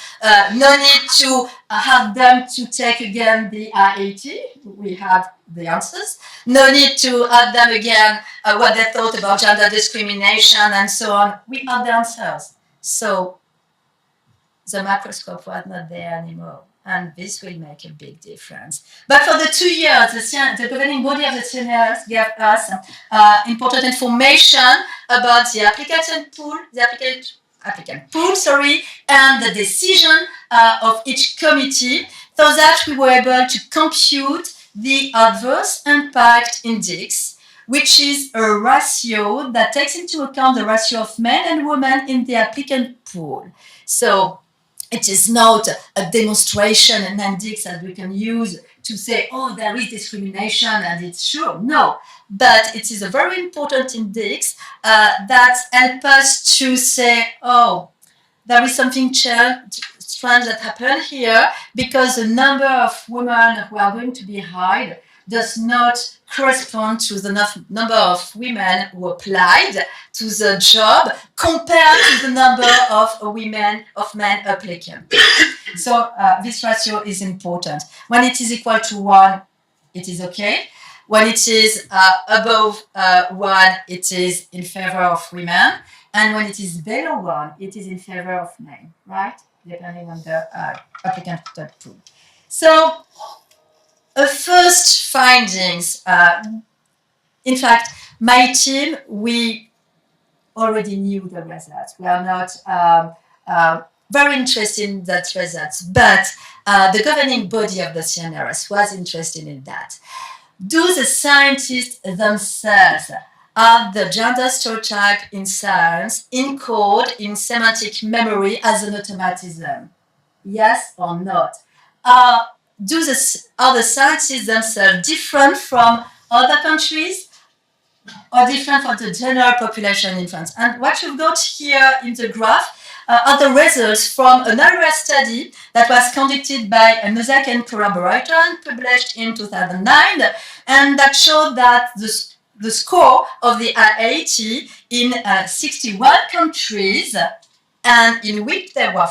No need to have them to take again the IAT. We had the answers. No need to ask them again what they thought about gender discrimination and so on. We had the answers. So the microscope was not there anymore. And this will make a big difference. But for the 2 years, the governing body of the CNRS gave us important information about the applicant pool, and the decision of each committee, so that we were able to compute the adverse impact index, which is a ratio that takes into account the ratio of men and women in the applicant pool. So it is not a demonstration, an index that we can use to say, oh, there is discrimination and it's true. No, but it is a very important index that helps us to say, oh, there is something strange that happened here, because the number of women who are going to be hired does not correspond to the number of women who applied to the job compared to the number of men applicants. So this ratio is important. When it is equal to 1, it is okay. When it is above 1, it is in favor of women. And when it is below 1, it is in favor of men, right? Depending on the applicant pool. So, first findings. In fact, my team, we already knew the results. We are not very interested in that results, but the governing body of the CNRS was interested in that. Do the scientists themselves have the gender stereotype in science encoded in semantic memory as an automatism? Yes or not? Are the scientists themselves different from other countries or different from the general population in France? And what you've got here in the graph are the results from an area study that was conducted by a Mosaic and collaborator and published in 2009, and that showed that the score of the IAT in 61 countries, and in which there were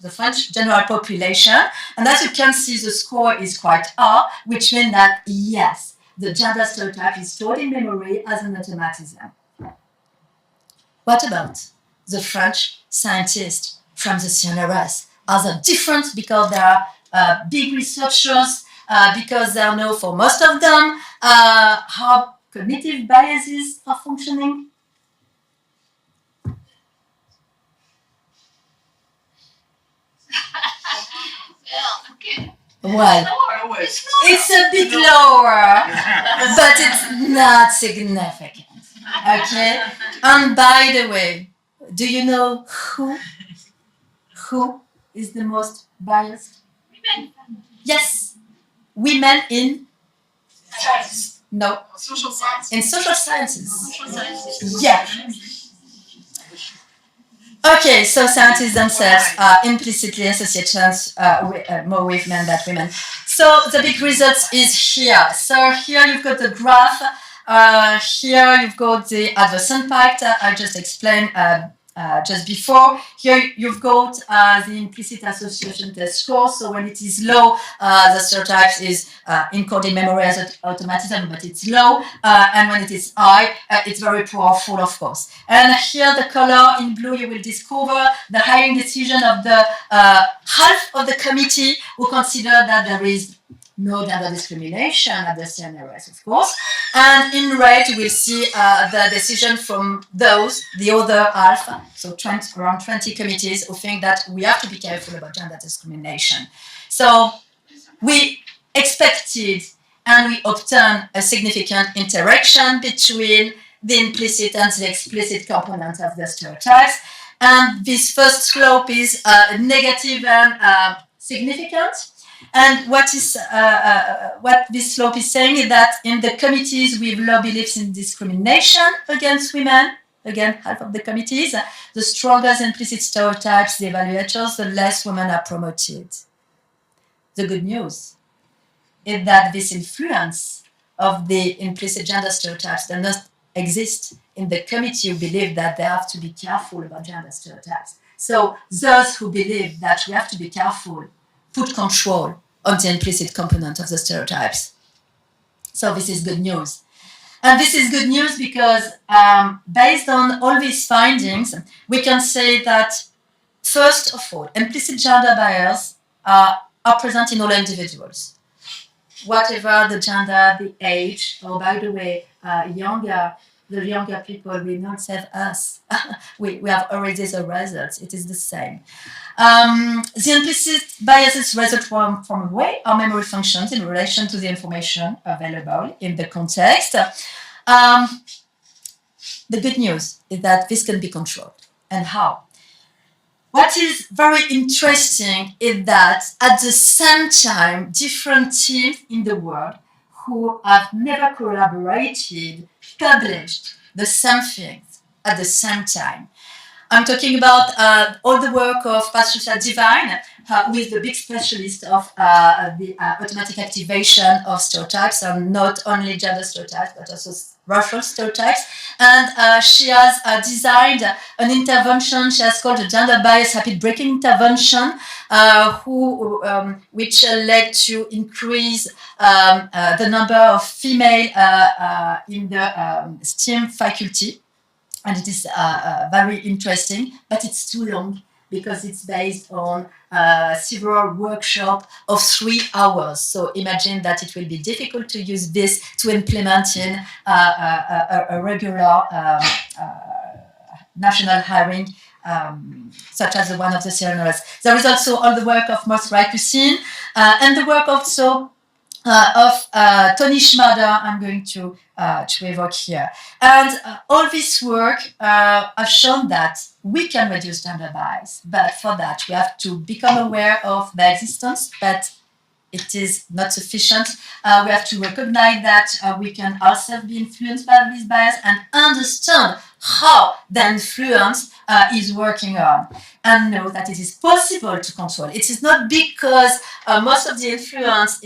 the French general population, and as you can see, the score is quite high, which means that yes, the gender stereotype is stored in memory as an automatism. What about the French scientists from the CNRS? Are they different because they are big researchers, because they know for most of them how cognitive biases are functioning? Well, it's a bit lower, but it's not significant. Okay? And by the way, do you know who is the most biased? Women. Yes, women in science. No. Social science. In social sciences. Social sciences. Yeah. Okay, so scientists themselves are implicitly associated more with men than women. So the big results is here. So here you've got the graph. Here you've got the adverse impact I just explained just before. Here you've got the implicit association test score. So when it is low, the stereotype is encoded memory as automatism, but it's low. And when it is high, it's very powerful, of course. And here the color in blue, you will discover the hiring decision of the half of the committee who consider that there is no gender discrimination at the CNRS, of course. And in red, you will see the decision from the other half, so around 20 committees who think that we have to be careful about gender discrimination. So we expected and we obtained a significant interaction between the implicit and the explicit component of the stereotypes. And this first slope is negative and significant. And what this slope is saying is that in the committees with low beliefs in discrimination against women, again, half of the committees, the stronger the implicit stereotypes, the evaluators, the less women are promoted. The good news is that this influence of the implicit gender stereotypes does not exist in the committee who believe that they have to be careful about gender stereotypes. So those who believe that we have to be careful put control on the implicit component of the stereotypes. So this is good news. And this is good news because based on all these findings, we can say that, first of all, implicit gender bias are present in all individuals. Whatever the gender, the age, or by the way, the younger people will not save us. we have already the results. It is the same. The implicit biases result from the way our memory functions in relation to the information available in the context. The good news is that this can be controlled. And how? What is very interesting is that at the same time, different teams in the world who have never collaborated published the same things at the same time. I'm talking about all the work of Patricia Devine, who is the big specialist of the automatic activation of stereotypes, and not only gender stereotypes, but also racial stereotypes. And she has designed an intervention she has called a gender bias habit breaking intervention, which led to increase the number of female in the STEM faculty. And it is very interesting, but it's too long because it's based on several workshops of 3 hours. So imagine that it will be difficult to use this to implement in a regular national hiring, such as the one of the CNRS. There is also all the work of Moss Raikusin and the work also of Tony Schmader, I'm going to evoke here. And all this work has shown that we can reduce gender bias, but for that we have to become aware of their existence, but it is not sufficient. We have to recognize that we can ourselves be influenced by this bias and understand how the influence is working on, and know that it is possible to control. It is not because most of the influence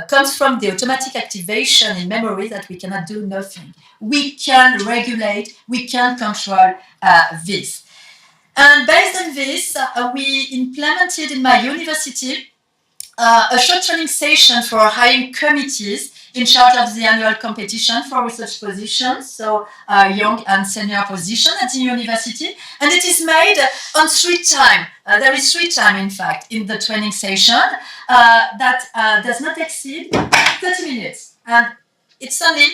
comes from the automatic activation in memory that we cannot do nothing. We can regulate, we can control this. And based on this, we implemented in my university a short training session for hiring committees in charge of the annual competition for research positions, so young and senior position at the university. And it is made on 3 times. There is 3 times, in fact, in the training session that does not exceed 30 minutes. And it's only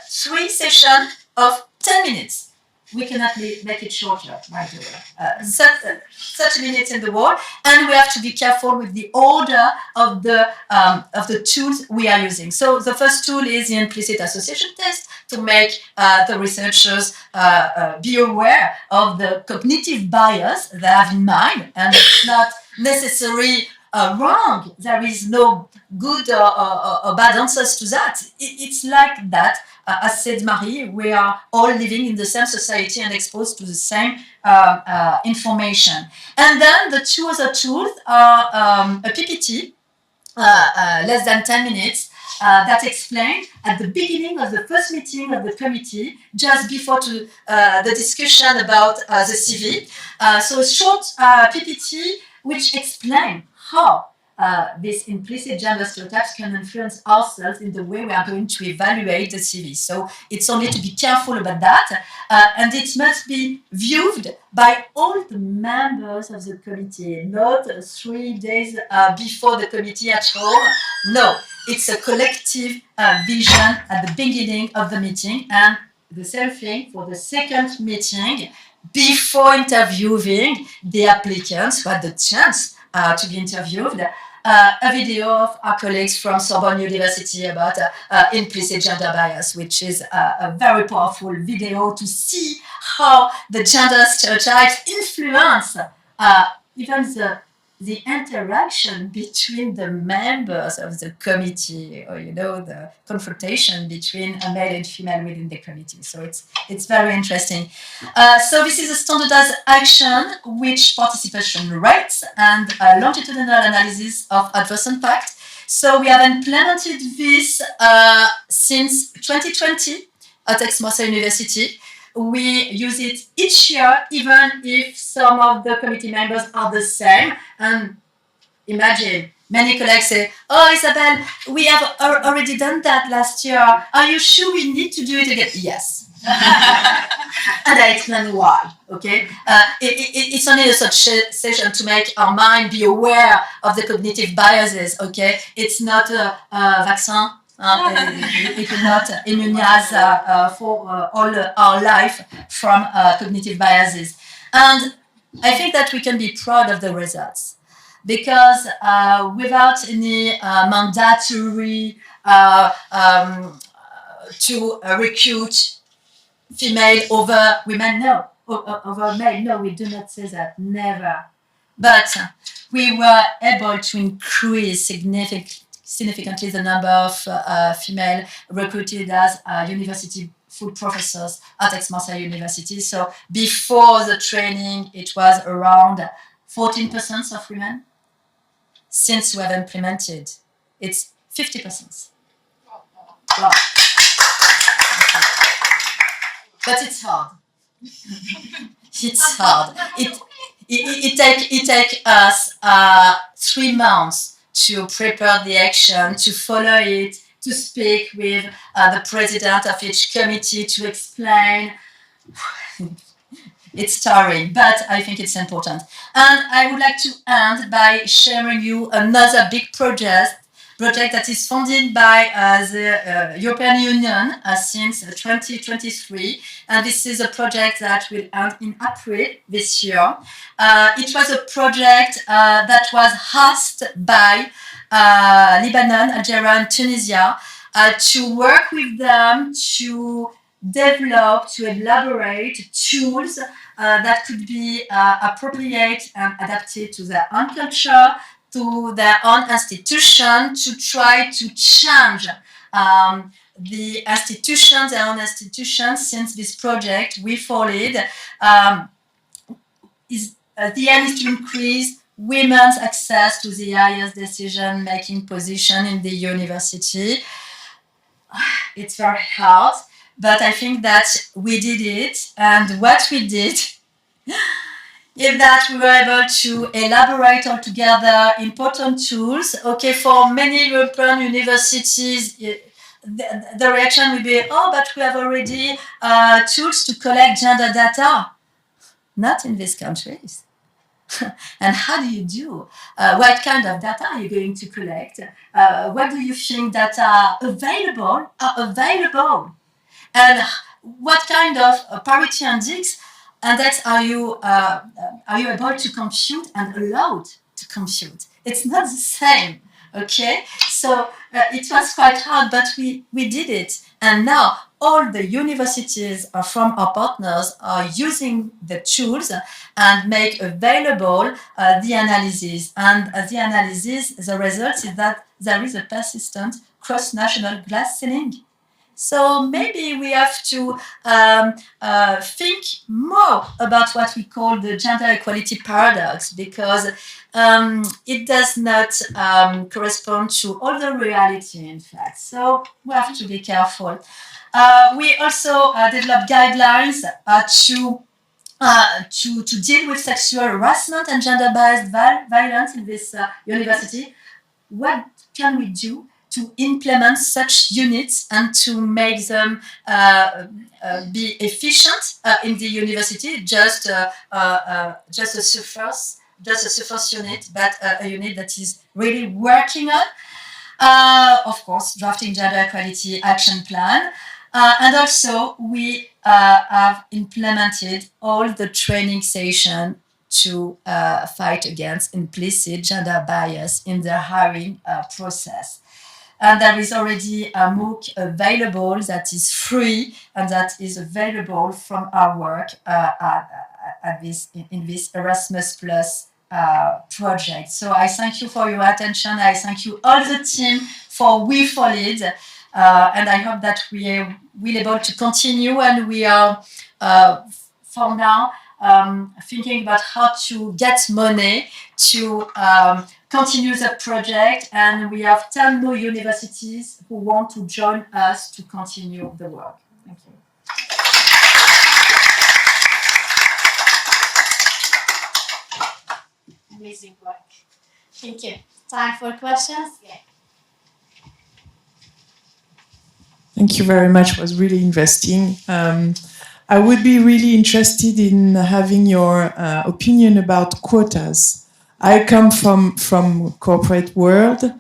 3 sessions of 10 minutes. We cannot make it shorter, by the way. 30 minutes in the wall, and we have to be careful with the order of the tools we are using. So the first tool is the implicit association test to make the researchers be aware of the cognitive bias they have in mind, and it's not necessarily wrong. There is no good or bad answers to that. It's like that. As said Marie, we are all living in the same society and exposed to the same information. And then the 2 other tools are a PPT, less than 10 minutes, that explain at the beginning of the first meeting of the committee, just before the discussion about the CV. So a short PPT which explain how these implicit gender stereotypes can influence ourselves in the way we are going to evaluate the CV. So it's only to be careful about that, and it must be viewed by all the members of the committee, not 3 days before the committee at home. No, it's a collective vision at the beginning of the meeting, and the same thing for the second meeting before interviewing the applicants who had the chance to be interviewed. A video of our colleagues from Sorbonne University about implicit gender bias, which is a very powerful video to see how the gender stereotypes influence even the interaction between the members of the committee, or the confrontation between a male and female within the committee. So it's very interesting. So this is a standardized action which participation rates and longitudinal analysis of adverse impact. So we have implemented this since 2020 at Aix-Marseille University. We use it each year, even if some of the committee members are the same. And imagine, many colleagues say, "Oh, Isabelle, we have already done that last year. Are you sure we need to do it again?" Yes. And I explain why, okay? It's only a such session to make our mind be aware of the cognitive biases, okay? It's not a vaccine. We cannot immunize for all our life from cognitive biases. And I think that we can be proud of the results, because without any mandatory to recruit female over women, no, over male, no, we do not say that, never. But we were able to increase significantly the number of female recruited as university full professors at Aix-Marseille University. So before the training, it was around 14% of women. Since we have implemented, it's 50%. Wow. But it's hard. It's hard. It take us 3 months to prepare the action, to follow it, to speak with the president of each committee, to explain. It's tiring, but I think it's important. And I would like to end by sharing you another big project that is funded by the European Union since 2023. And this is a project that will end in April this year. It was a project that was asked by Lebanon, Algeria, and Tunisia to work with them to develop, to elaborate tools that could be appropriate and adapted to their own culture, to their own institution, to try to change the institutions, their own institutions. Since this project we followed, the aim is to increase women's access to the highest decision-making position in the university. It's very hard, but I think that we did it, and what we did is that we were able to elaborate all together important tools. Okay, for many European universities, the reaction will be, oh, but we have already tools to collect gender data. Not in these countries. And how do you do? What kind of data are you going to collect? What do you think that are available? And what kind of parity index are you able to compute and allowed to compute? It's not the same, okay? So it was quite hard, but we did it. And now all the universities from our partners are using the tools and make available the analysis. And the analysis, the result is that there is a persistent cross-national glass ceiling. So maybe we have to think more about what we call the gender equality paradox, because it does not correspond to all the reality, in fact. So we have to be careful. We also developed guidelines to deal with sexual harassment and gender-based violence in this university. What can we do to implement such units and to make them be efficient in the university? Just a surface unit, but a unit that is really working on. Of course, drafting gender equality action plan. And also, we have implemented all the training sessions to fight against implicit gender bias in the hiring process. And there is already a MOOC available that is free and that is available from our work in this Erasmus Plus project. So I thank you for your attention. I thank you all the team for We Followed. And I hope that we will able to continue, and we are for now thinking about how to get money to continue the project, and we have 10 more universities who want to join us to continue the work. Thank you. Amazing work. Thank you. Time for questions? Yeah. Thank you very much. It was really interesting. I would be really interested in having your opinion about quotas. I come from corporate world,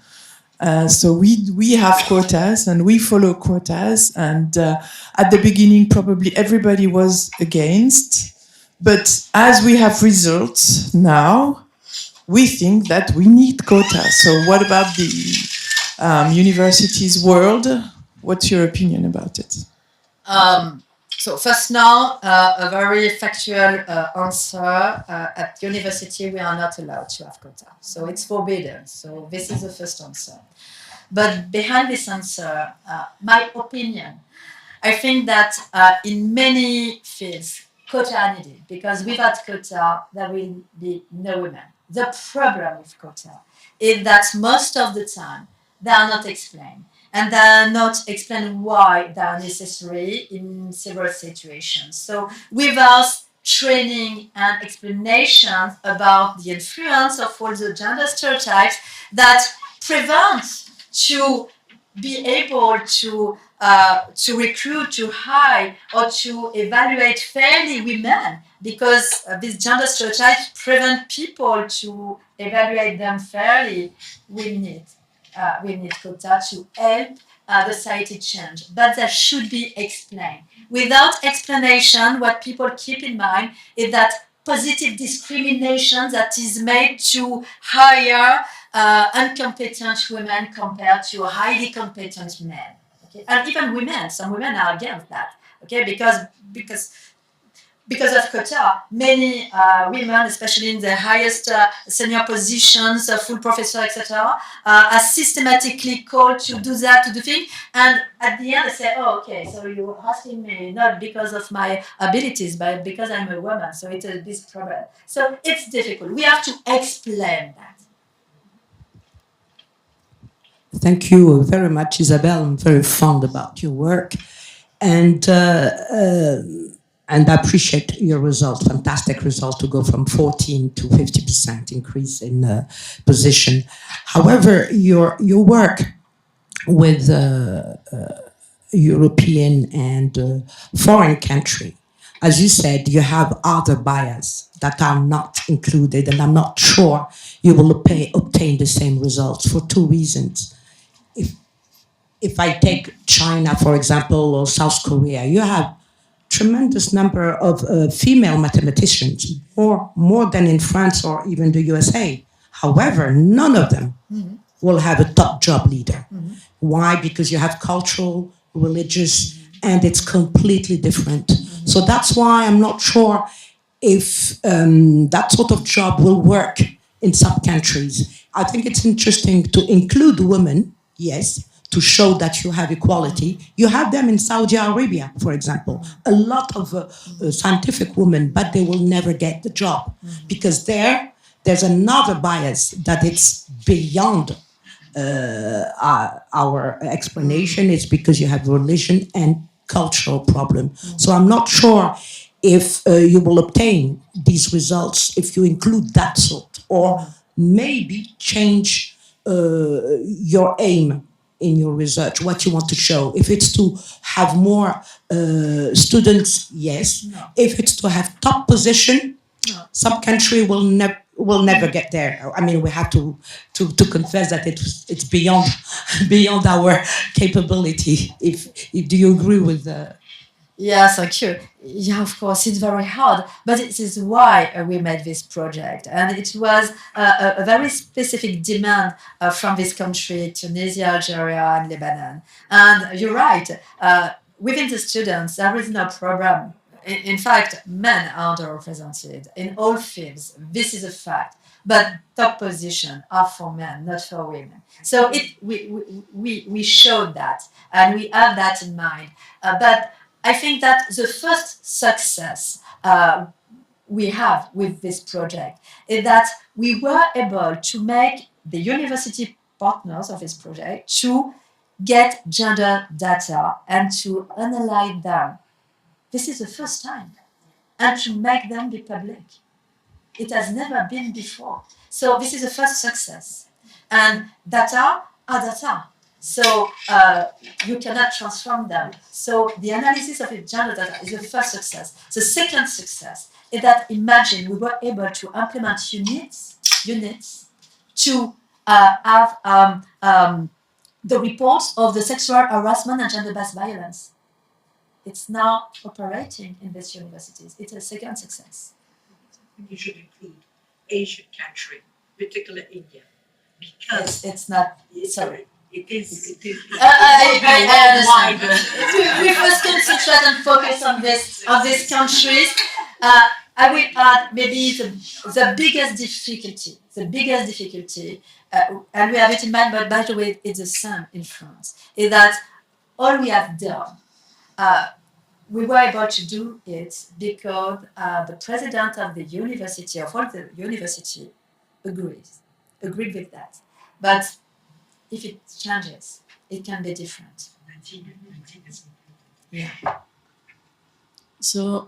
so we have quotas and we follow quotas. And at the beginning, probably everybody was against, but as we have results now, we think that we need quotas. So what about the universities world? What's your opinion about it? So first now, a very factual answer. At university, we are not allowed to have quota. So it's forbidden. So this is the first answer. But behind this answer, my opinion I think that in many fields, quota are needed because without quota, there will be no women. The problem with quota is that most of the time they are not explained, and they are not explained why they are necessary in several situations. So without training and explanations about the influence of all the gender stereotypes that prevent to be able to recruit, to hire, or to evaluate fairly women, because these gender stereotypes prevent people to evaluate them fairly. We need quota to help the society change, but that should be explained. Without explanation, what people keep in mind is that positive discrimination that is made to hire incompetent women compared to highly competent men. Okay? And even women, some women are against that. Okay, because of quota, many women, especially in the highest senior positions, full professor, etc., are systematically called to do that, to do things, and at the end they say, "Oh, okay, so you're asking me not because of my abilities, but because I'm a woman, so it's a big problem." So it's difficult. We have to explain that. Thank you very much, Isabelle. I'm very fond about your work, and I appreciate your result. Fantastic result to go from 14 to 50% increase in position. However, your work with European and foreign country, as you said, you have other bias that are not included, and I'm not sure you will obtain the same results for two reasons. If I take China, for example, or South Korea, you have tremendous number of female mathematicians, more than in France or even the USA. However, none of them will have a top job leader. Why? Because you have cultural, religious, and it's completely different. So that's why I'm not sure if that sort of job will work in some countries. I think it's interesting to include women, yes, to show that you have equality. You have them in Saudi Arabia, for example. A lot of scientific women, but they will never get the job because there's another bias that it's beyond our explanation. It's because you have religion and cultural problem. So I'm not sure if you will obtain these results if you include that sort, or maybe change your aim in your research, what you want to show. If it's to have more students, yes. No. If it's to have top position, no. Some country will never get there. I mean, we have to confess that it's beyond our capability. Do you agree with that? Yeah, thank you. Yeah, of course, it's very hard, but it is why we made this project. And it was a very specific demand from this country, Tunisia, Algeria, and Lebanon. And you're right, within the students, there is no problem. In fact, men are underrepresented in all fields. This is a fact. But top positions are for men, not for women. So we showed that, and we have that in mind. But I think that the first success we have with this project is that we were able to make the university partners of this project to get gender data and to analyze them. This is the first time. And to make them be public. It has never been before. So this is the first success. And data are data. So you cannot transform them. So the analysis of the gender data is the first success. The second success is that, imagine, we were able to implement units to have the reports of the sexual harassment and gender-based violence. It's now operating in these universities. It's a second success. You should include Asian country, particularly India, because it's not. Sorry. It is. I understand. We first concentrate and focus on these countries. I will add maybe the biggest difficulty. And we have it in mind, but by the way, it's the same in France. Is that all we have done we were able to do it because the president of the university, of all the university, agreed with that. But if it changes, it can be different. Yeah. So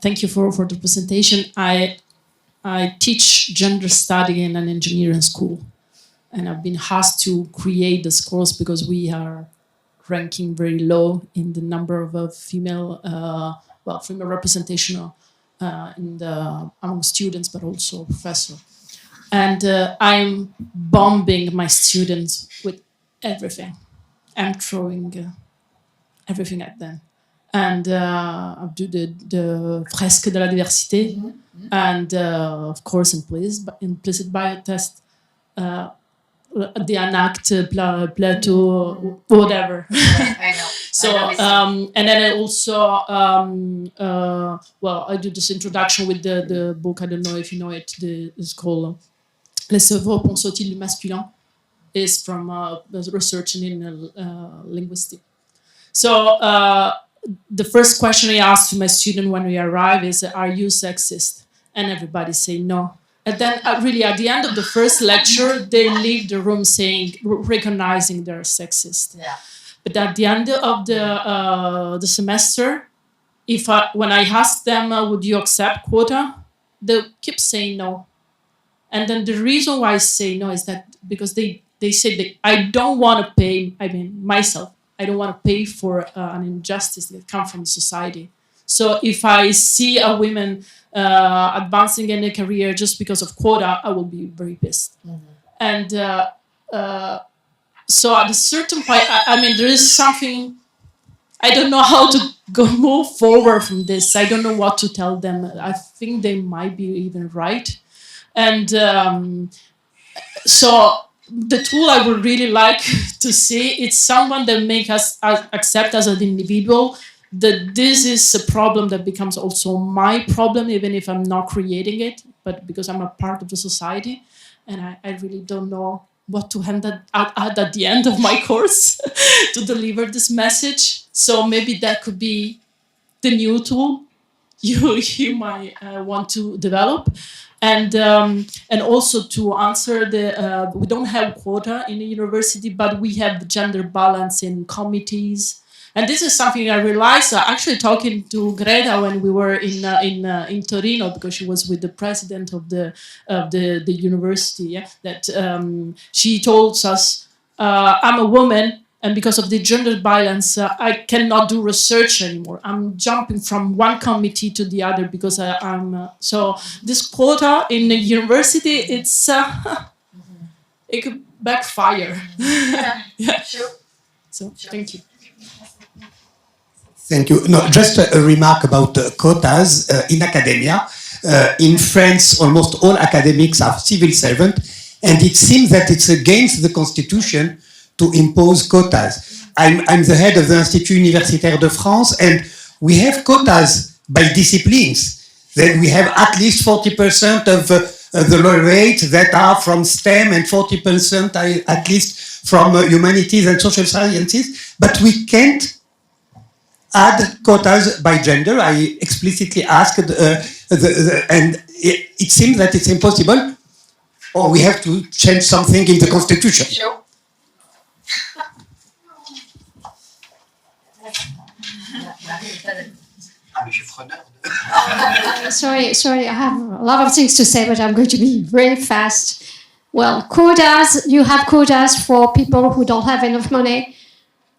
thank you for the presentation. I teach gender study in an engineering school, and I've been asked to create this course because we are ranking very low in the number of female representation among students, but also professor. And I'm bombing my students with everything. I'm throwing everything at them. And I do the fresque de la diversité, and of course implicit bias test, the ANACT, Plateau, whatever. I know. So and then I also I do this introduction with the book. I don't know if you know it. It's called Les œuvres pensatives du masculin. Is from research in linguistics. So the first question I ask to my student when we arrive is, "Are you sexist?" And everybody say no. And then really at the end of the first lecture, they leave the room recognizing they're sexist. Yeah. But at the end of the semester, when I ask them, would you accept quota? They keep saying no. And then the reason why I say no is that because they say that I don't want to pay, myself, I don't want to pay for an injustice that comes from society. So if I see a woman advancing in a career just because of quota, I will be very pissed. And so at a certain point, there is something, I don't know how to move forward from this. I don't know what to tell them. I think they might be even right. And so the tool I would really like to see is someone that make us accept as an individual that this is a problem that becomes also my problem, even if I'm not creating it, but because I'm a part of the society. And I really don't know what to hand at the end of my course to deliver this message. So maybe that could be the new tool you might want to develop. And also to answer we don't have quota in the university, but we have gender balance in committees. And this is something I realized actually talking to Greta when we were in Torino, because she was with the president of the university. Yeah, that she told us, "I'm a woman, and because of the gender balance, I cannot do research anymore. I'm jumping from one committee to the other because I'm so this quota in the university, it's it could backfire." Yeah. Sure. So thank you. Thank you. No, just a remark about quotas in academia. In France, almost all academics are civil servants, and it seems that it's against the constitution to impose quotas. I'm the head of the Institut Universitaire de France, and we have quotas by disciplines. Then we have at least 40% of the laureates that are from STEM and 40% at least from humanities and social sciences, but we can't add quotas by gender. I explicitly asked, and it seems that it's impossible, or we have to change something in the constitution. Sure. Sorry, I have a lot of things to say, but I'm going to be very fast. Well, quotas, you have quotas for people who don't have enough money,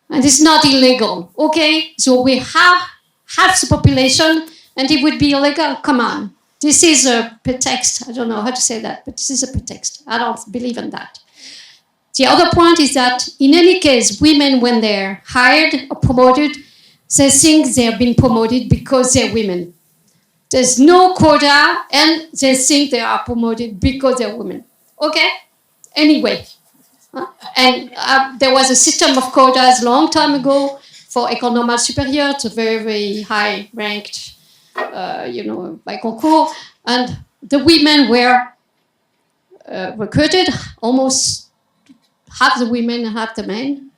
and it's not illegal, okay? So we have half the population, and it would be illegal. Come on. This is a pretext. I don't know how to say that, but this is a pretext. I don't believe in that. The other point is that, in any case, women, when they're hired or promoted, they think they're being promoted because they're women. There's no quota, and they think they are promoted because they're women. Okay? Anyway. And there was a system of quotas a long time ago for École Normale Supérieure, it's a very, very high ranked, by concours. And the women were recruited, almost half the women and half the men.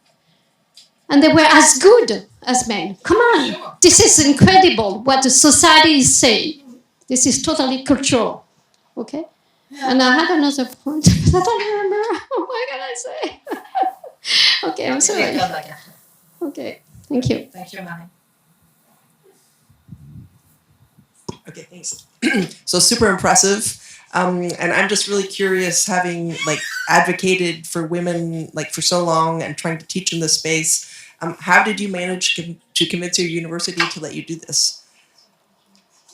And they were as good as men. Come on, this is incredible what the society is saying. This is totally cultural, okay? And I had another point, but I don't remember. What can I say? Okay, I'm sorry. Okay, thank you. Thank you, Marie. Okay, thanks. So super impressive. And I'm just really curious, having like advocated for women like for so long and trying to teach in this space, how did you manage to convince your university to let you do this?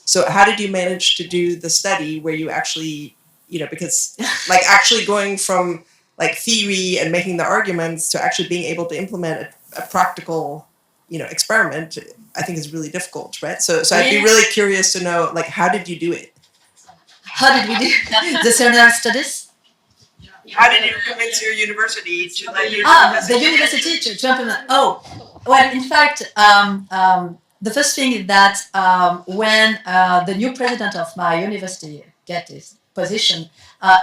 So how did you manage to do the study where you actually, because like actually going from like theory and making the arguments to actually being able to implement a practical, experiment, I think is really difficult, right? So I'd be really curious to know, like, how did you do it? How did we do the seminary studies? How did you convince your university to let you? The university to implement. Oh, well, in fact, the first thing is that when the new president of my university get this position,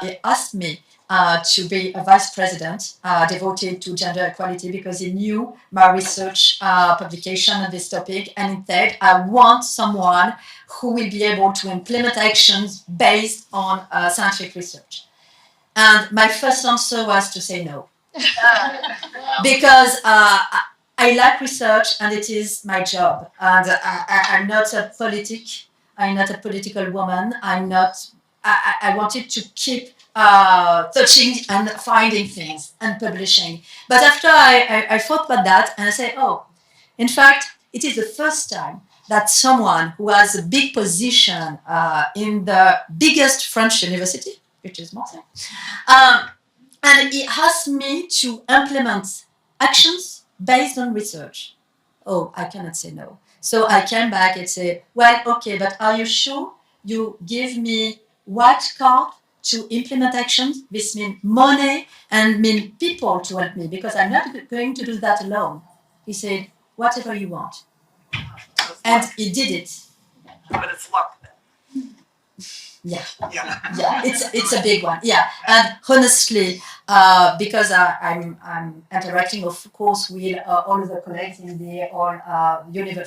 he asked me to be a vice president devoted to gender equality because he knew my research publication on this topic, and he said, I want someone who will be able to implement actions based on scientific research. And my first answer was to say no. Because I like research and it is my job. And I'm not a politic. I'm not a political woman. I'm not. I wanted to keep touching and finding things and publishing. But after I thought about that and I said, oh, in fact, it is the first time that someone who has a big position in the biggest French university, which is Marseille, and he asked me to implement actions based on research. Oh, I cannot say no. So I came back and said, well, okay, but are you sure you give me white card to implement actions? This means money and mean people to help me because I'm not going to do that alone. He said, whatever you want. And he did it. But it's luck. Yeah, Yeah. it's a big one. Yeah, and honestly, because I'm interacting, of course, with all of the colleagues in the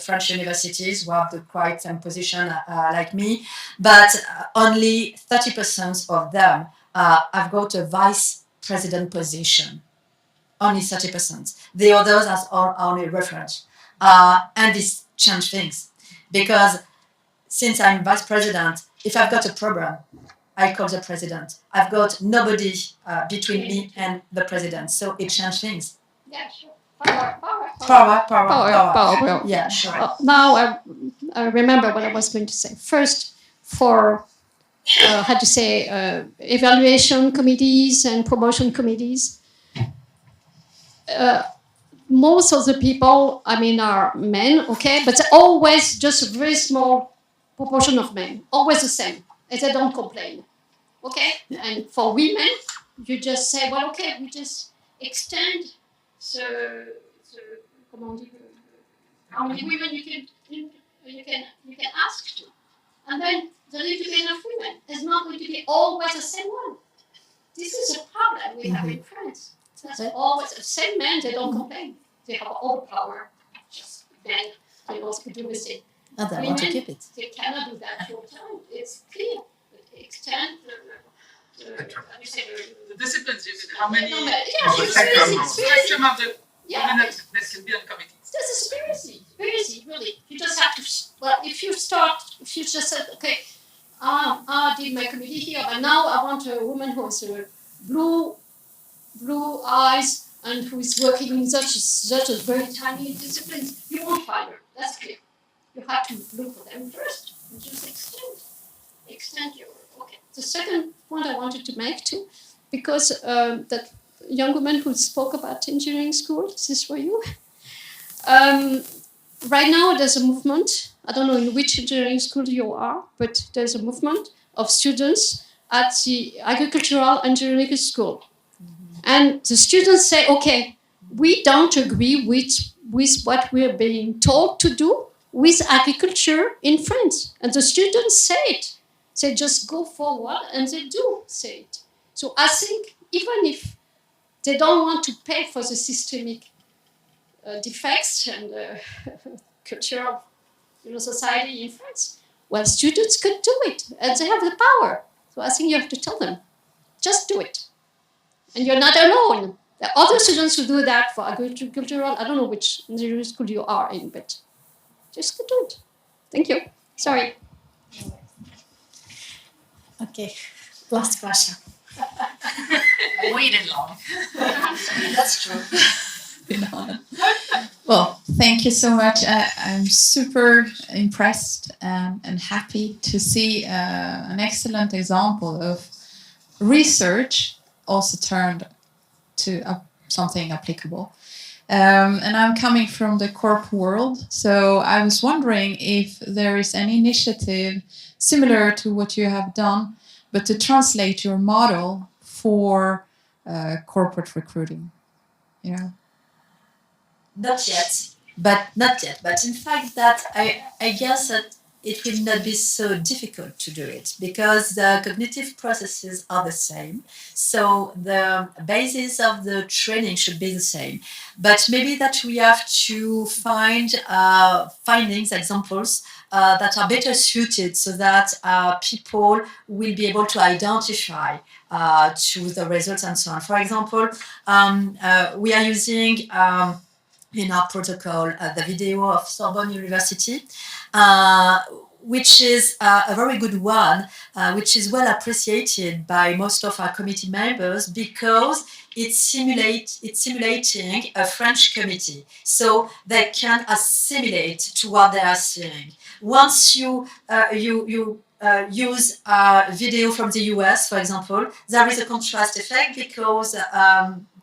French universities who have the quite same position like me, but only 30% of them have got a vice president position. Only 30%. The others are only reference, and this changed things because since I'm vice president, if I've got a problem, I call the president. I've got nobody between me and the president, so it changes things. Yeah, sure. Power. Yeah, sure. Now I remember what I was going to say. First, for evaluation committees and promotion committees, most of the people, are men, okay, but always just a very small proportion of men, always the same, and they don't complain, okay? And for women, you just say, well, okay, we just extend how many women you can ask to, and then there need to be enough women. It's not going to be always the same one. This is a problem we have in France. That's always the same men. They don't complain. They have all the power. Just men. They also do with it. And they want to keep it. They cannot do that full time. It's clear. Extend The disciplines, you mean, how many? Spectrum of the women that can be on committees. That's very easy, really. You just have to, if you just said, okay, I did my committee here, but now I want a woman who has blue eyes and who is working in such a very tiny discipline. You won't find her, that's clear. You have to look for them first and just extend your, okay. The second point I wanted to make too, because that young woman who spoke about engineering school, this is for you. Right now there's a movement, I don't know in which engineering school you are, but there's a movement of students at the agricultural engineering school. And the students say, okay, we don't agree with what we're being told to do with agriculture in France. And the students say it. They just go forward and they do say it. So I think even if they don't want to pay for the systemic defects and cultural society in France. Well, students could do it, and they have the power. So I think you have to tell them, just do it. And you're not alone. There are other students who do that for agricultural, I don't know which school you are in, but just do it. Thank you. Sorry. Okay, last question. I waited long. That's true. Well, thank you so much. I'm super impressed and happy to see an excellent example of research also turned to something applicable. And I'm coming from the corp world, so I was wondering if there is any initiative similar to what you have done, but to translate your model for corporate recruiting, you know? Not yet, but in fact that I guess that it will not be so difficult to do it because the cognitive processes are the same. So the basis of the training should be the same. But maybe that we have to find findings, examples that are better suited so that people will be able to identify to the results and so on. For example, we are using in our protocol the video of Sorbonne University, which is a very good one, which is well appreciated by most of our committee members because it's simulating a French committee, so they can assimilate to what they are seeing. Once you use video from the US, for example, there is a contrast effect because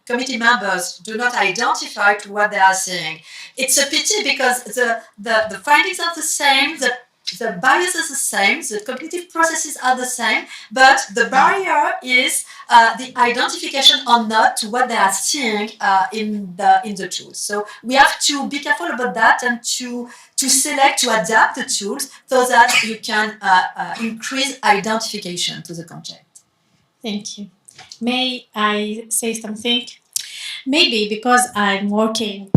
committee members do not identify to what they are seeing. It's a pity because the findings are the same, the bias is the same, the cognitive processes are the same, but the barrier is the identification or not to what they are seeing in the tools. So we have to be careful about that and to select, to adapt the tools so that you can increase identification to the content. Thank you. May I say something? Maybe because I'm working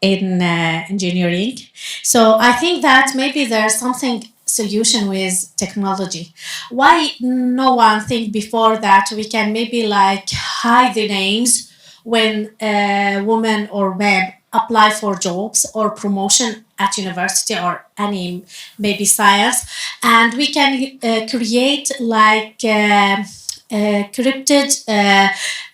in engineering, so I think that maybe there's something solution with technology. Why no one think before that we can maybe like hide the names when women or men apply for jobs or promotion at university or any maybe science, and we can create like encrypted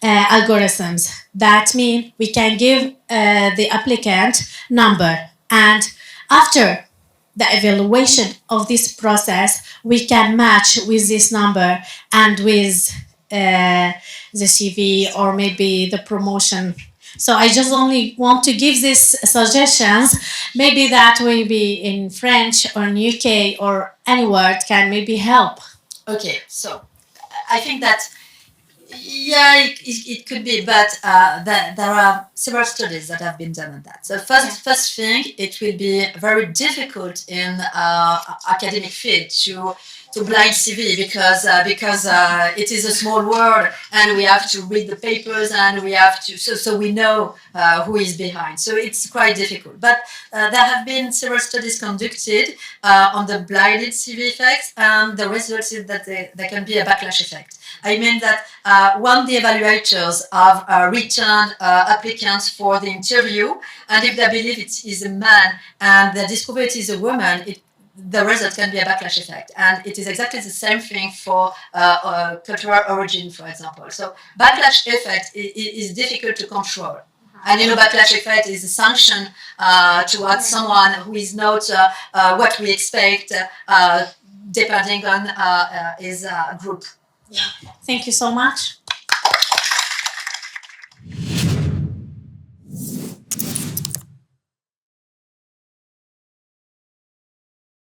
algorithms. That means we can give the applicant number, and after the evaluation of this process, we can match with this number and with the CV or maybe the promotion. So I just only want to give these suggestions. Maybe that will be in French or in UK or anywhere it can maybe help. Okay, so I think that, yeah, it could be, but there are several studies that have been done on that. So first thing, it will be very difficult in academic field to blind CV because it is a small world and we have to read the papers and we have to, so we know who is behind. So it's quite difficult. But there have been several studies conducted on the blinded CV effects, and the results is that there can be a backlash effect. I mean that when the evaluators have written applicants for the interview, and if they believe it is a man and they discover it is a woman, the result can be a backlash effect. And it is exactly the same thing for cultural origin, for example. So backlash effect is difficult to control. And backlash effect is a sanction towards someone who is not what we expect, depending on his group. Yeah. Thank you so much.